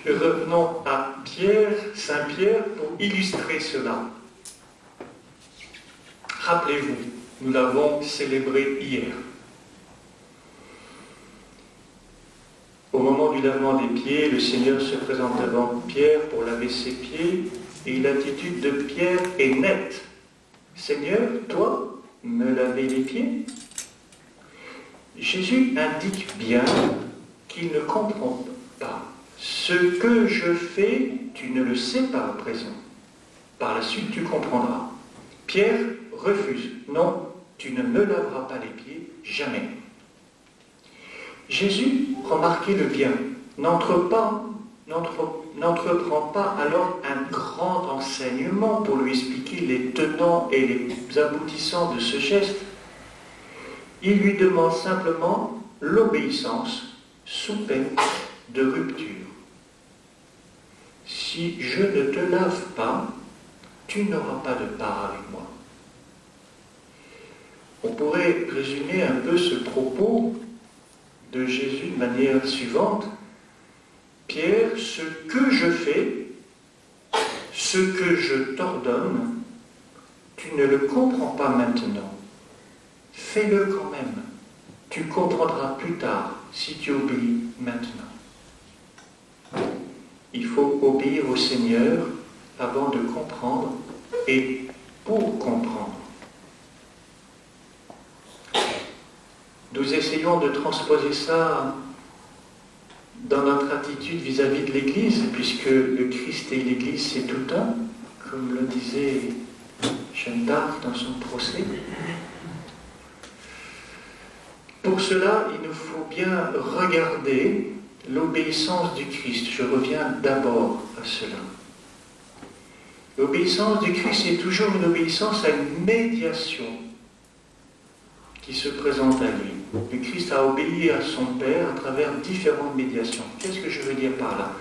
Speaker 1: revenons à Saint Pierre, pour illustrer cela. Rappelez-vous, nous l'avons célébré hier. Au moment du lavement des pieds, le Seigneur se présente devant Pierre pour laver ses pieds Et l'attitude de Pierre est nette. Seigneur, toi, me laver les pieds? Jésus indique bien qu'il ne comprend pas. Ce que je fais, tu ne le sais pas à présent. Par la suite, tu comprendras. Pierre refuse. Non, tu ne me laveras pas les pieds, jamais. Jésus, remarquez-le bien, n'entreprend pas alors un grand enseignement pour lui expliquer les tenants et les aboutissants de ce geste. Il lui demande simplement l'obéissance sous peine de rupture. Si je ne te lave pas, tu n'auras pas de part avec moi. On pourrait résumer un peu ce propos de Jésus de manière suivante. Pierre, ce que je fais, ce que je t'ordonne, tu ne le comprends pas maintenant. Fais-le quand même. Tu comprendras plus tard si tu obéis maintenant. Il faut obéir au Seigneur avant de comprendre et pour comprendre. Nous essayons de transposer ça dans notre attitude vis-à-vis de l'Église, puisque le Christ et l'Église, c'est tout un, comme le disait Jeanne d'Arc dans son procès. Pour cela, il nous faut bien regarder l'obéissance du Christ. Je reviens d'abord à cela. L'obéissance du Christ est toujours une obéissance à une médiation qui se présente à lui. Le Christ a obéi à son Père à travers différentes médiations. Qu'est-ce que je veux dire par là?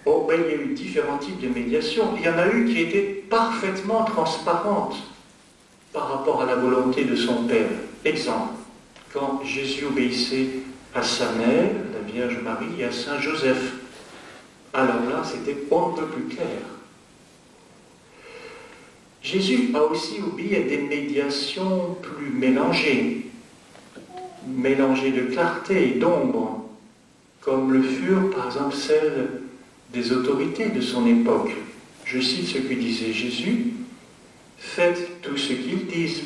Speaker 1: Oh, ben, il y a eu différents types de médiations. Il y en a eu qui étaient parfaitement transparentes par rapport à la volonté de son Père. Exemple, quand Jésus obéissait à sa mère, la Vierge Marie, et à Saint Joseph. Alors là, c'était on ne peut plus clair. Jésus a aussi obéi à des médiations plus mélangées de clarté et d'ombre, comme le furent par exemple celles des autorités de son époque. Je cite ce que disait Jésus: « Faites tout ce qu'ils disent,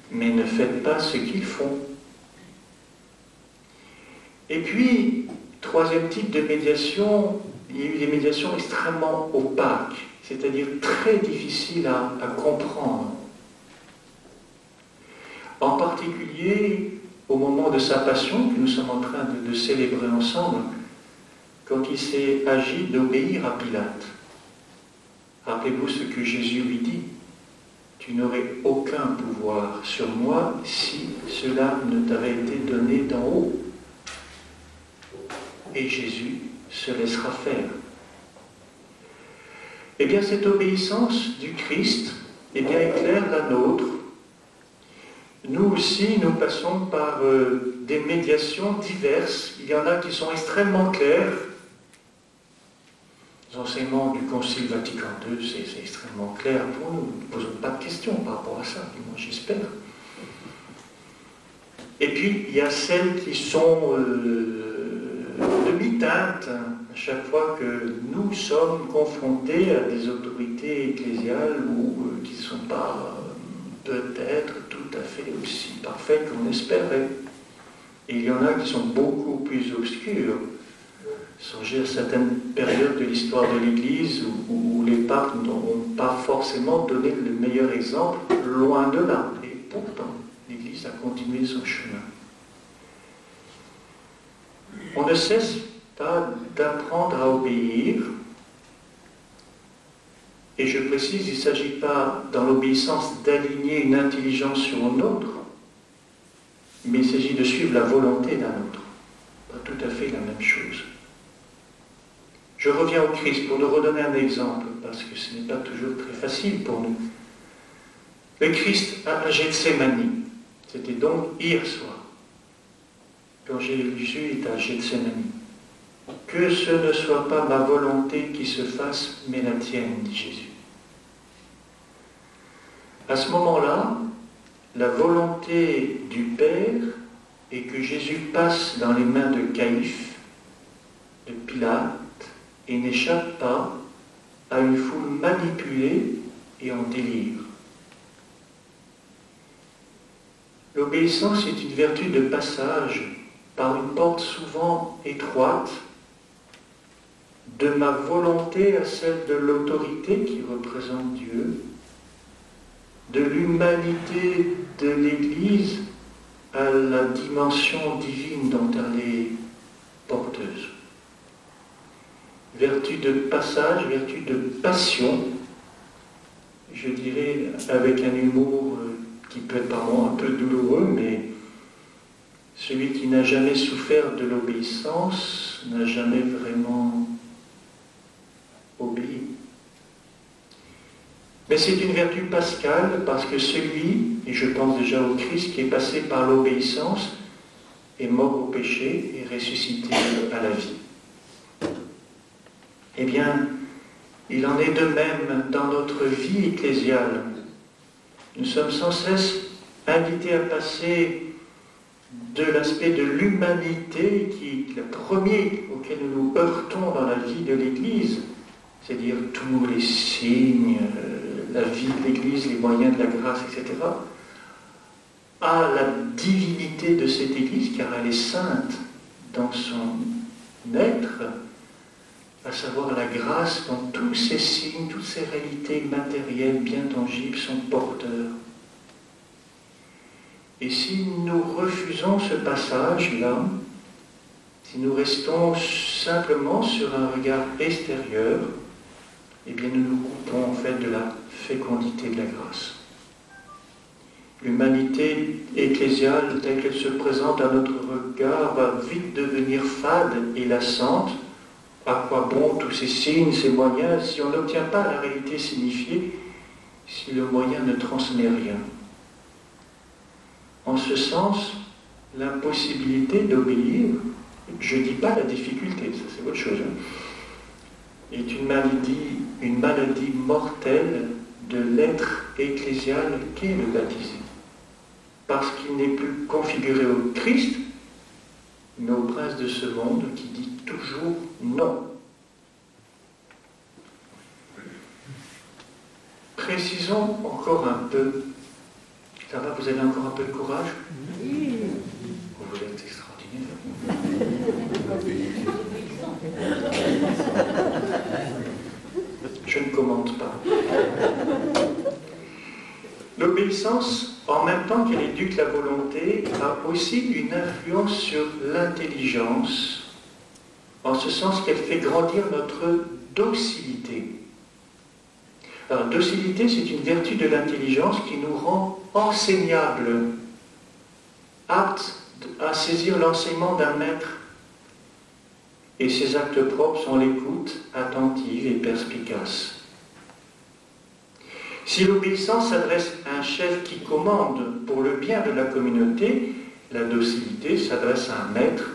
Speaker 1: mais ne faites pas ce qu'ils font. » Et puis, troisième type de médiation, il y a eu des médiations extrêmement opaques, c'est-à-dire très difficiles à comprendre. En particulier, au moment de sa passion, que nous sommes en train de célébrer ensemble, quand il s'est agi d'obéir à Pilate. Rappelez-vous ce que Jésus lui dit: « Tu n'aurais aucun pouvoir sur moi si cela ne t'avait été donné d'en haut. » Et Jésus se laissera faire. Eh bien, cette obéissance du Christ, eh bien, éclaire la nôtre. Nous aussi, nous passons par des médiations diverses. Il y en a qui sont extrêmement claires. Les enseignements du Concile Vatican II, c'est extrêmement clair pour nous. Nous ne posons pas de questions par rapport à ça, du moins j'espère. Et puis, il y a celles qui sont demi-teintes, à chaque fois que nous sommes confrontés à des autorités ecclésiales ou qui ne sont pas peut-être tout à fait aussi parfaites qu'on espérait. Et il y en a qui sont beaucoup plus obscures. Songez à certaines périodes de l'histoire de l'Église où les papes n'ont pas forcément donné le meilleur exemple, loin de là. Et pourtant, l'Église a continué son chemin. On ne cesse pas d'apprendre à obéir. Et je précise, il ne s'agit pas dans l'obéissance d'aligner une intelligence sur une autre, mais il s'agit de suivre la volonté d'un autre. Pas tout à fait la même chose. Je reviens au Christ pour nous redonner un exemple, parce que ce n'est pas toujours très facile pour nous. Le Christ à Gethsémani, c'était donc hier soir, quand Jésus est à Gethsémani. Que ce ne soit pas ma volonté qui se fasse, mais la tienne, dit Jésus. À ce moment-là, la volonté du Père est que Jésus passe dans les mains de Caïphe, de Pilate, et n'échappe pas à une foule manipulée et en délire. L'obéissance est une vertu de passage par une porte souvent étroite de ma volonté à celle de l'autorité qui représente Dieu, de l'humanité de l'Église à la dimension divine dont elle est porteuse. Vertu de passage, vertu de passion, je dirais avec un humour qui peut être par moments un peu douloureux, mais celui qui n'a jamais souffert de l'obéissance n'a jamais vraiment obéi. Mais c'est une vertu pascale parce que celui, et je pense déjà au Christ, qui est passé par l'obéissance, est mort au péché et ressuscité à la vie. Eh bien, il en est de même dans notre vie ecclésiale. Nous sommes sans cesse invités à passer de l'aspect de l'humanité qui est le premier auquel nous nous heurtons dans la vie de l'Église, c'est-à-dire tous les signes, la vie de l'Église, les moyens de la grâce, etc., à la divinité de cette Église, car elle est sainte dans son être, à savoir la grâce dont tous ces signes, toutes ces réalités matérielles bien tangibles sont porteurs. Et si nous refusons ce passage-là, si nous restons simplement sur un regard extérieur, eh bien nous nous coupons en fait de la fécondité de la grâce. L'humanité ecclésiale telle qu'elle se présente à notre regard va vite devenir fade et lassante. À quoi bon tous ces signes, ces moyens, si on n'obtient pas la réalité signifiée, si le moyen ne transmet rien? En ce sens, l'impossibilité d'obéir, je ne dis pas la difficulté, ça c'est autre chose, est une maladie mortelle de l'être ecclésial qu'est le baptisé. Parce qu'il n'est plus configuré au Christ, mais au prince de ce monde qui dit toujours non. Précisons encore un peu. Ça va, vous avez encore un peu de courage? Oui. Vous êtes extraordinaire. Je ne commente pas. L'obéissance, en même temps qu'elle éduque la volonté, a aussi une influence sur l'intelligence, en ce sens qu'elle fait grandir notre docilité. Alors, docilité, c'est une vertu de l'intelligence qui nous rend enseignables, aptes à saisir l'enseignement d'un maître. Et ces actes propres sont l'écoute attentive et perspicace. Si l'obéissance s'adresse à un chef qui commande pour le bien de la communauté, la docilité s'adresse à un maître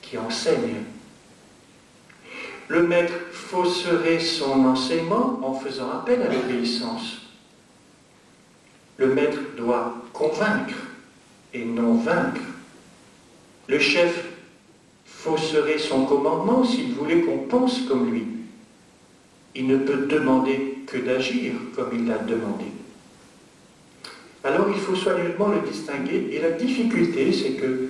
Speaker 1: qui enseigne. Le maître fausserait son enseignement en faisant appel à l'obéissance. Le maître doit convaincre et non vaincre. Le chef fausserait son commandement s'il voulait qu'on pense comme lui. Il ne peut demander que d'agir comme il l'a demandé. Alors il faut soigneusement le distinguer, et la difficulté, c'est que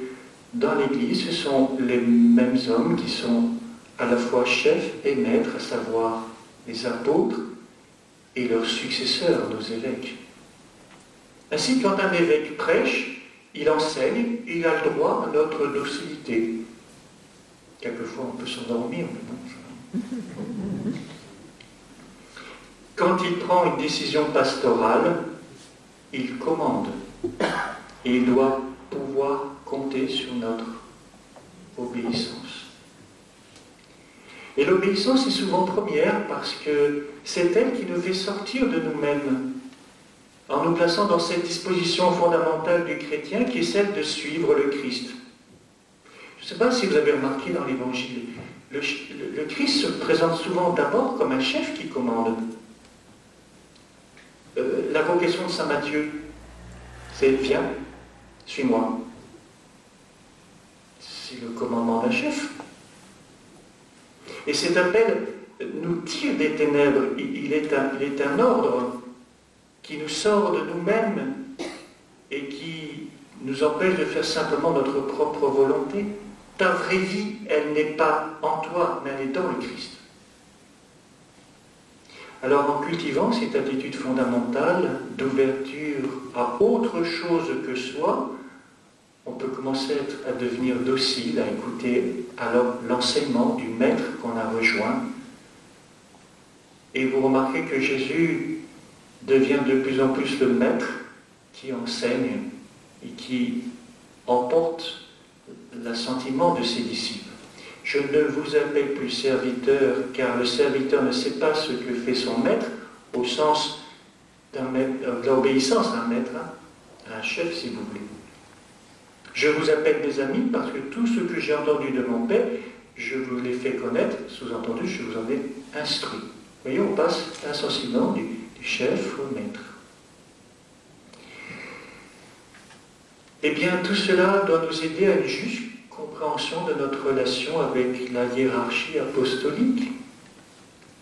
Speaker 1: dans l'Église, ce sont les mêmes hommes qui sont à la fois chefs et maîtres, à savoir les apôtres et leurs successeurs, nos évêques. Ainsi, quand un évêque prêche, il enseigne, il a le droit à notre docilité. Quelquefois, on peut s'endormir, mais bon. Quand il prend une décision pastorale, il commande. Et il doit pouvoir compter sur notre obéissance. Et l'obéissance est souvent première parce que c'est elle qui nous fait sortir de nous-mêmes, en nous plaçant dans cette disposition fondamentale du chrétien qui est celle de suivre le Christ. Je ne sais pas si vous avez remarqué dans l'Évangile, le Christ se présente souvent d'abord comme un chef qui commande. La vocation de saint Matthieu, c'est « Viens, suis-moi ». C'est le commandement d'un chef. Et cet appel nous tire des ténèbres. Il est un ordre qui nous sort de nous-mêmes et qui nous empêche de faire simplement notre propre volonté. Ta vraie vie, elle n'est pas en toi, mais elle est dans le Christ. Alors en cultivant cette attitude fondamentale d'ouverture à autre chose que soi, on peut commencer à devenir docile, à écouter alors l'enseignement du maître qu'on a rejoint. Et vous remarquez que Jésus devient de plus en plus le maître qui enseigne et qui emporte l'assentiment de ses disciples. Je ne vous appelle plus serviteur, car le serviteur ne sait pas ce que fait son maître, au sens de l'obéissance à un maître, à un chef si vous voulez. Je vous appelle mes amis parce que tout ce que j'ai entendu de mon Père, je vous l'ai fait connaître, sous-entendu, je vous en ai instruit. Vous voyez, on passe insensiblement du chef au maître. Eh bien, tout cela doit nous aider à une juste compréhension de notre relation avec la hiérarchie apostolique.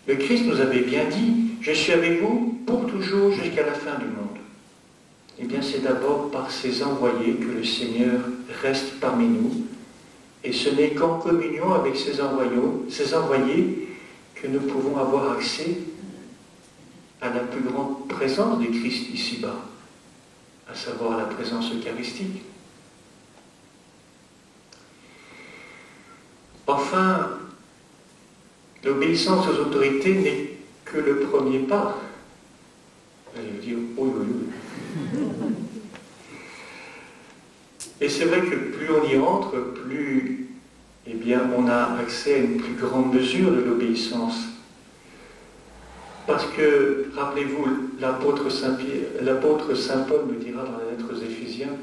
Speaker 1: Le Christ nous avait bien dit « Je suis avec vous pour toujours jusqu'à la fin du monde ». Eh bien, c'est d'abord par ses envoyés que le Seigneur reste parmi nous. Et ce n'est qu'en communion avec ses envoyés que nous pouvons avoir accès à la plus grande présence du Christ ici-bas, à savoir la présence eucharistique. Enfin, l'obéissance aux autorités n'est que le premier pas. Allez vous dire, oui, oui, oui. Et c'est vrai que plus on y entre, plus eh bien, on a accès à une plus grande mesure de l'obéissance. Parce que, rappelez-vous, l'apôtre Saint Paul nous dira dans la lettre aux Éphésiens,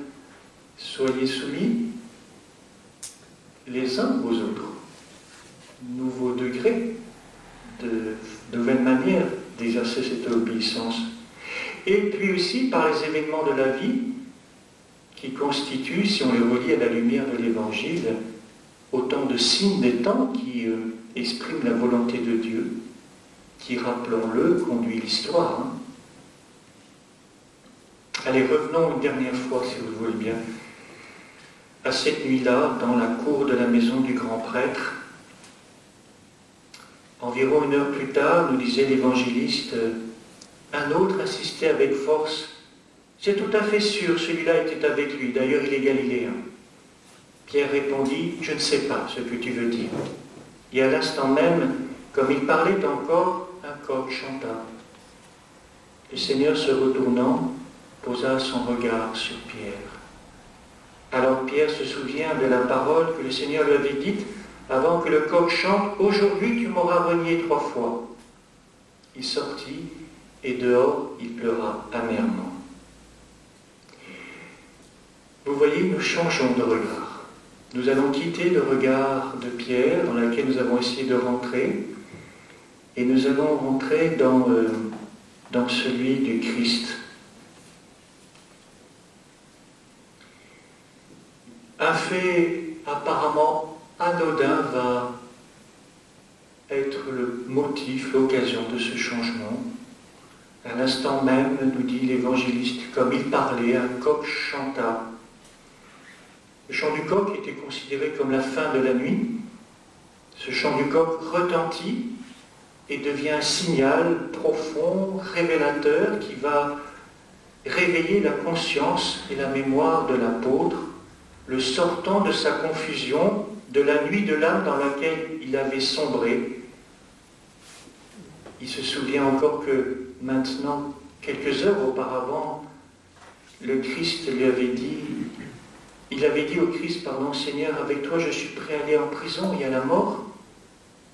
Speaker 1: soyez soumis les uns aux autres. Nouveau degré, de nouvelle manière d'exercer cette obéissance. Et puis aussi par les événements de la vie qui constituent, si on les relie à la lumière de l'Évangile, autant de signes des temps qui expriment la volonté de Dieu, qui, rappelons-le, conduit l'histoire. Allez, revenons une dernière fois, si vous le voulez bien, à cette nuit-là, dans la cour de la maison du grand prêtre. Environ 1 heure plus tard, nous disait l'évangéliste, un autre insistait avec force. C'est tout à fait sûr, celui-là était avec lui, d'ailleurs il est galiléen. Pierre répondit, je ne sais pas ce que tu veux dire. Et à l'instant même, comme il parlait encore, un coq chanta. Le Seigneur se retournant, posa son regard sur Pierre. Alors Pierre se souvient de la parole que le Seigneur lui avait dite avant que le coq chante « Aujourd'hui tu m'auras renié 3 fois ». Il sortit et dehors il pleura amèrement. Vous voyez, nous changeons de regard. Nous allons quitter le regard de Pierre dans lequel nous avons essayé de rentrer et nous allons rentrer dans celui du Christ. Un fait apparemment anodin va être le motif, l'occasion de ce changement. À l'instant même, nous dit l'évangéliste, comme il parlait, un coq chanta. Le chant du coq était considéré comme la fin de la nuit. Ce chant du coq retentit et devient un signal profond, révélateur, qui va réveiller la conscience et la mémoire de l'apôtre, le sortant de sa confusion, de la nuit de l'âme dans laquelle il avait sombré. Il se souvient encore que maintenant, quelques heures auparavant, le Christ lui avait dit, il avait dit au Christ, pardon, Seigneur, avec toi je suis prêt à aller en prison et à la mort.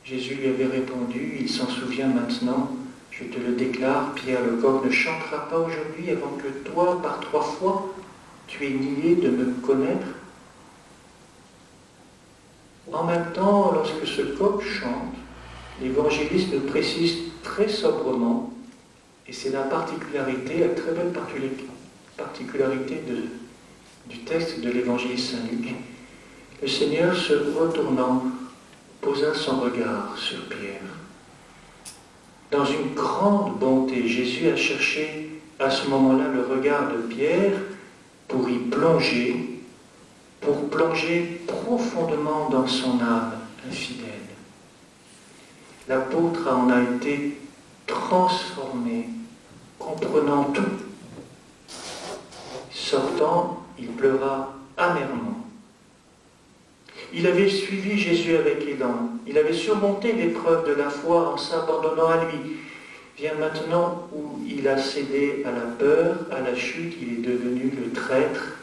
Speaker 1: Jésus lui avait répondu, il s'en souvient maintenant, je te le déclare, Pierre, le coq ne chantera pas aujourd'hui avant que toi, par 3 fois, tu es nié de me connaître. En même temps, lorsque ce coq chante, l'évangéliste nous précise très sobrement, et c'est la particularité, la très belle particularité du texte de l'évangéliste Saint Luc. Le Seigneur, se retournant, posa son regard sur Pierre. dans une grande bonté, Jésus a cherché à ce moment-là le regard de Pierre pour y plonger, pour plonger profondément dans son âme infidèle. L'apôtre en a été transformé, comprenant tout. Sortant, il pleura amèrement. Il avait suivi Jésus avec élan. Il avait surmonté l'épreuve de la foi en s'abandonnant à lui. Vient maintenant où il a cédé à la peur, à la chute, il est devenu le traître.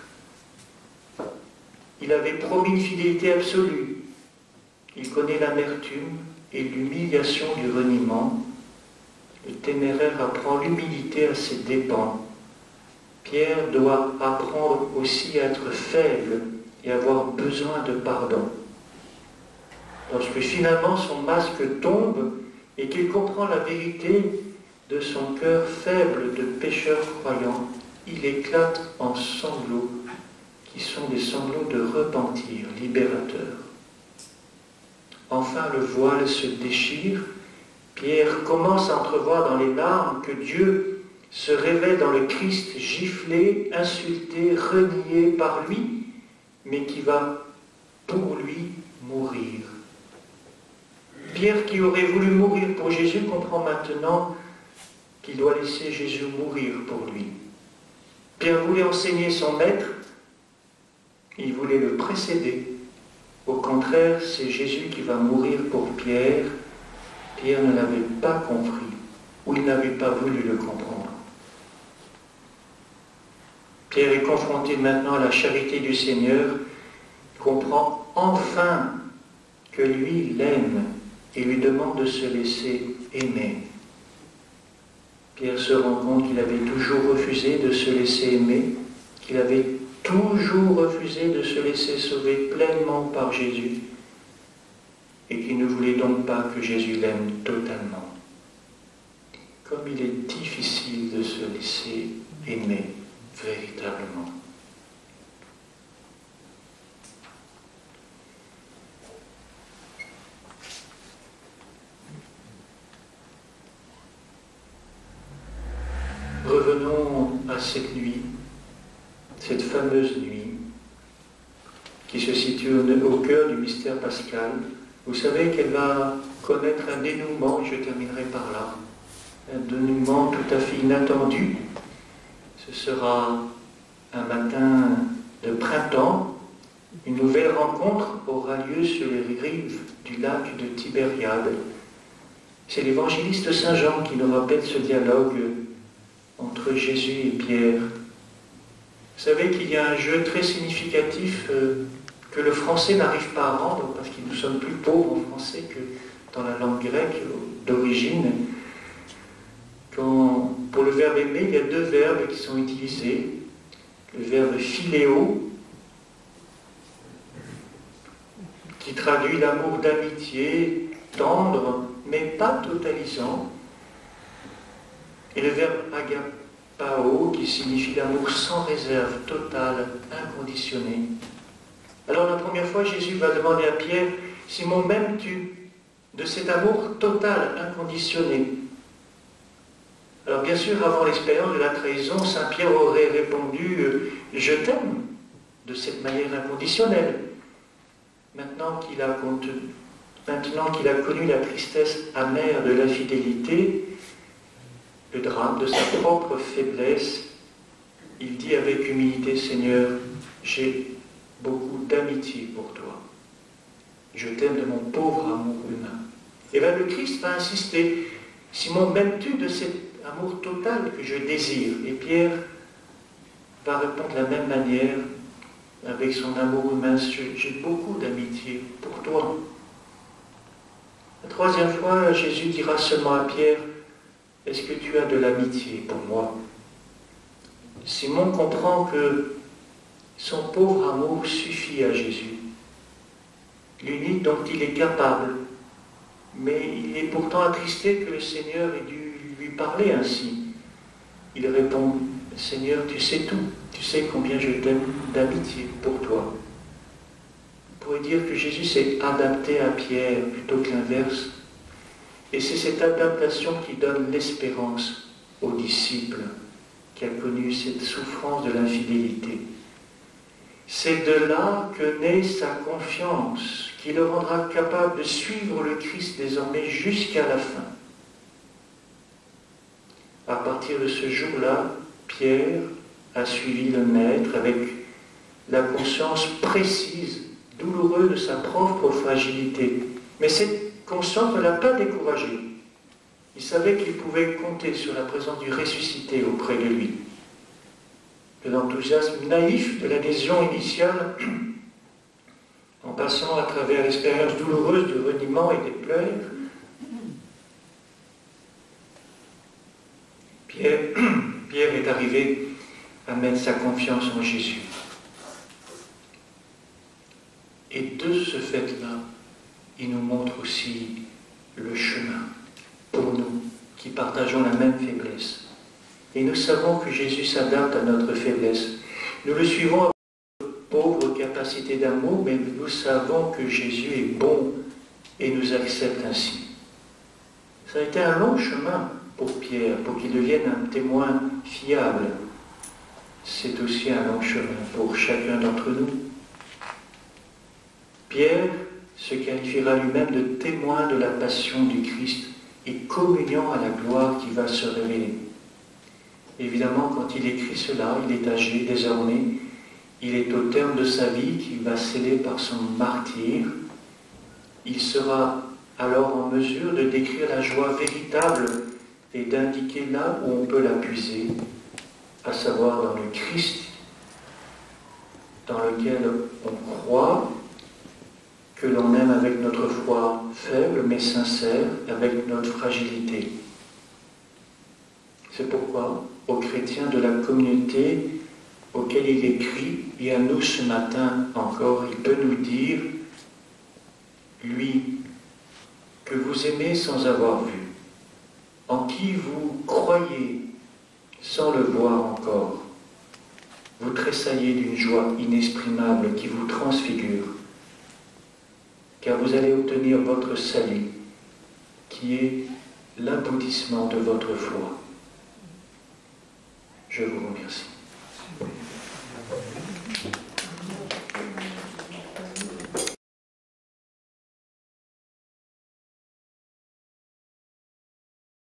Speaker 1: Il avait promis une fidélité absolue. Il connaît l'amertume et l'humiliation du reniement. Le téméraire apprend l'humilité à ses dépens. Pierre doit apprendre aussi à être faible et avoir besoin de pardon. Lorsque finalement son masque tombe et qu'il comprend la vérité de son cœur faible de pécheur croyant, il éclate en sanglots qui sont des sanglots de repentir libérateurs. Enfin le voile se déchire. Pierre commence à entrevoir dans les larmes que Dieu se révèle dans le Christ giflé, insulté, renié par lui, mais qui va pour lui mourir. Pierre, qui aurait voulu mourir pour Jésus, comprend maintenant qu'il doit laisser Jésus mourir pour lui. Pierre voulait enseigner son maître, il voulait le précéder. Au contraire, c'est Jésus qui va mourir pour Pierre. Pierre ne l'avait pas compris, ou il n'avait pas voulu le comprendre. Pierre est confronté maintenant à la charité du Seigneur, comprend enfin que lui l'aime et lui demande de se laisser aimer. Pierre se rend compte qu'il avait toujours refusé de se laisser aimer, qu'il avait toujours refusé de se laisser sauver pleinement par Jésus, et qu'il ne voulait donc pas que Jésus l'aime totalement. Comme il est difficile de se laisser aimer véritablement. Revenons à cette nuit, cette fameuse nuit, qui se situe au cœur du mystère pascal. Vous savez qu'elle va connaître un dénouement, et je terminerai par là, un dénouement tout à fait inattendu. Ce sera un matin de printemps, une nouvelle rencontre aura lieu sur les rives du lac de Tibériade. C'est l'évangéliste Saint Jean qui nous rappelle ce dialogue entre Jésus et Pierre. Vous savez qu'il y a un jeu très significatif que le français n'arrive pas à rendre, parce que nous sommes plus pauvres en français que dans la langue grecque d'origine. Pour le verbe aimer, il y a deux verbes qui sont utilisés. Le verbe philéo, qui traduit l'amour d'amitié, tendre, mais pas totalisant. Et le verbe agapao, qui signifie l'amour sans réserve, total, inconditionné. Alors la première fois, Jésus va demander à Pierre, « Simon, m'aimes-tu » de cet amour total, inconditionné. Alors bien sûr, avant l'expérience de la trahison, Saint Pierre aurait répondu « Je t'aime » de cette manière inconditionnelle. Maintenant qu'il a connu la tristesse amère de l'infidélité, le drame de sa propre faiblesse, il dit avec humilité, « Seigneur, j'ai beaucoup d'amitié pour toi. Je t'aime de mon pauvre amour humain. » Et bien le Christ va insister, « Simon, m'aimes-tu de cet amour total que je désire ?» Et Pierre va répondre de la même manière, avec son amour humain, « J'ai beaucoup d'amitié pour toi. » La troisième fois, Jésus dira seulement à Pierre, « Est-ce que tu as de l'amitié pour moi ?» Simon comprend que son pauvre amour suffit à Jésus, l'unique dont il est capable, mais il est pourtant attristé que le Seigneur ait dû lui parler ainsi. Il répond, « Seigneur, tu sais tout, tu sais combien je t'aime d'amitié pour toi. » On pourrait dire que Jésus s'est adapté à Pierre plutôt que l'inverse. Et c'est cette adaptation qui donne l'espérance aux disciples qui a connu cette souffrance de l'infidélité. C'est de là que naît sa confiance, qui le rendra capable de suivre le Christ désormais jusqu'à la fin. À partir de ce jour-là, Pierre a suivi le Maître avec la conscience précise, douloureuse de sa propre fragilité. Mais cette conscience ne l'a pas découragé. Il savait qu'il pouvait compter sur la présence du ressuscité auprès de lui. De l'enthousiasme naïf de l'adhésion initiale, en passant à travers l'expérience douloureuse du reniement et des pleurs, Pierre est arrivé à mettre sa confiance en Jésus. Et de ce fait-là, il nous montre aussi le chemin pour nous qui partageons la même faiblesse. Et nous savons que Jésus s'adapte à notre faiblesse. Nous le suivons à notre pauvre capacité d'amour, mais nous savons que Jésus est bon et nous accepte ainsi. Ça a été un long chemin pour Pierre, pour qu'il devienne un témoin fiable. C'est aussi un long chemin pour chacun d'entre nous. Pierre se qualifiera lui-même de témoin de la passion du Christ et communiant à la gloire qui va se révéler. Évidemment, quand il écrit cela, il est âgé désormais, il est au terme de sa vie qu'il va sceller par son martyre. Il sera alors en mesure de décrire la joie véritable et d'indiquer là où on peut la puiser, à savoir dans le Christ, dans lequel on croit, que l'on aime avec notre foi faible mais sincère, avec notre fragilité. C'est pourquoi, aux chrétiens de la communauté auquel il écrit, et à nous ce matin encore, il peut nous dire, lui, que vous aimez sans avoir vu, en qui vous croyez sans le voir encore, vous tressaillez d'une joie inexprimable qui vous transfigure, car vous allez obtenir votre salut, qui est l'aboutissement de votre foi. Je vous remercie.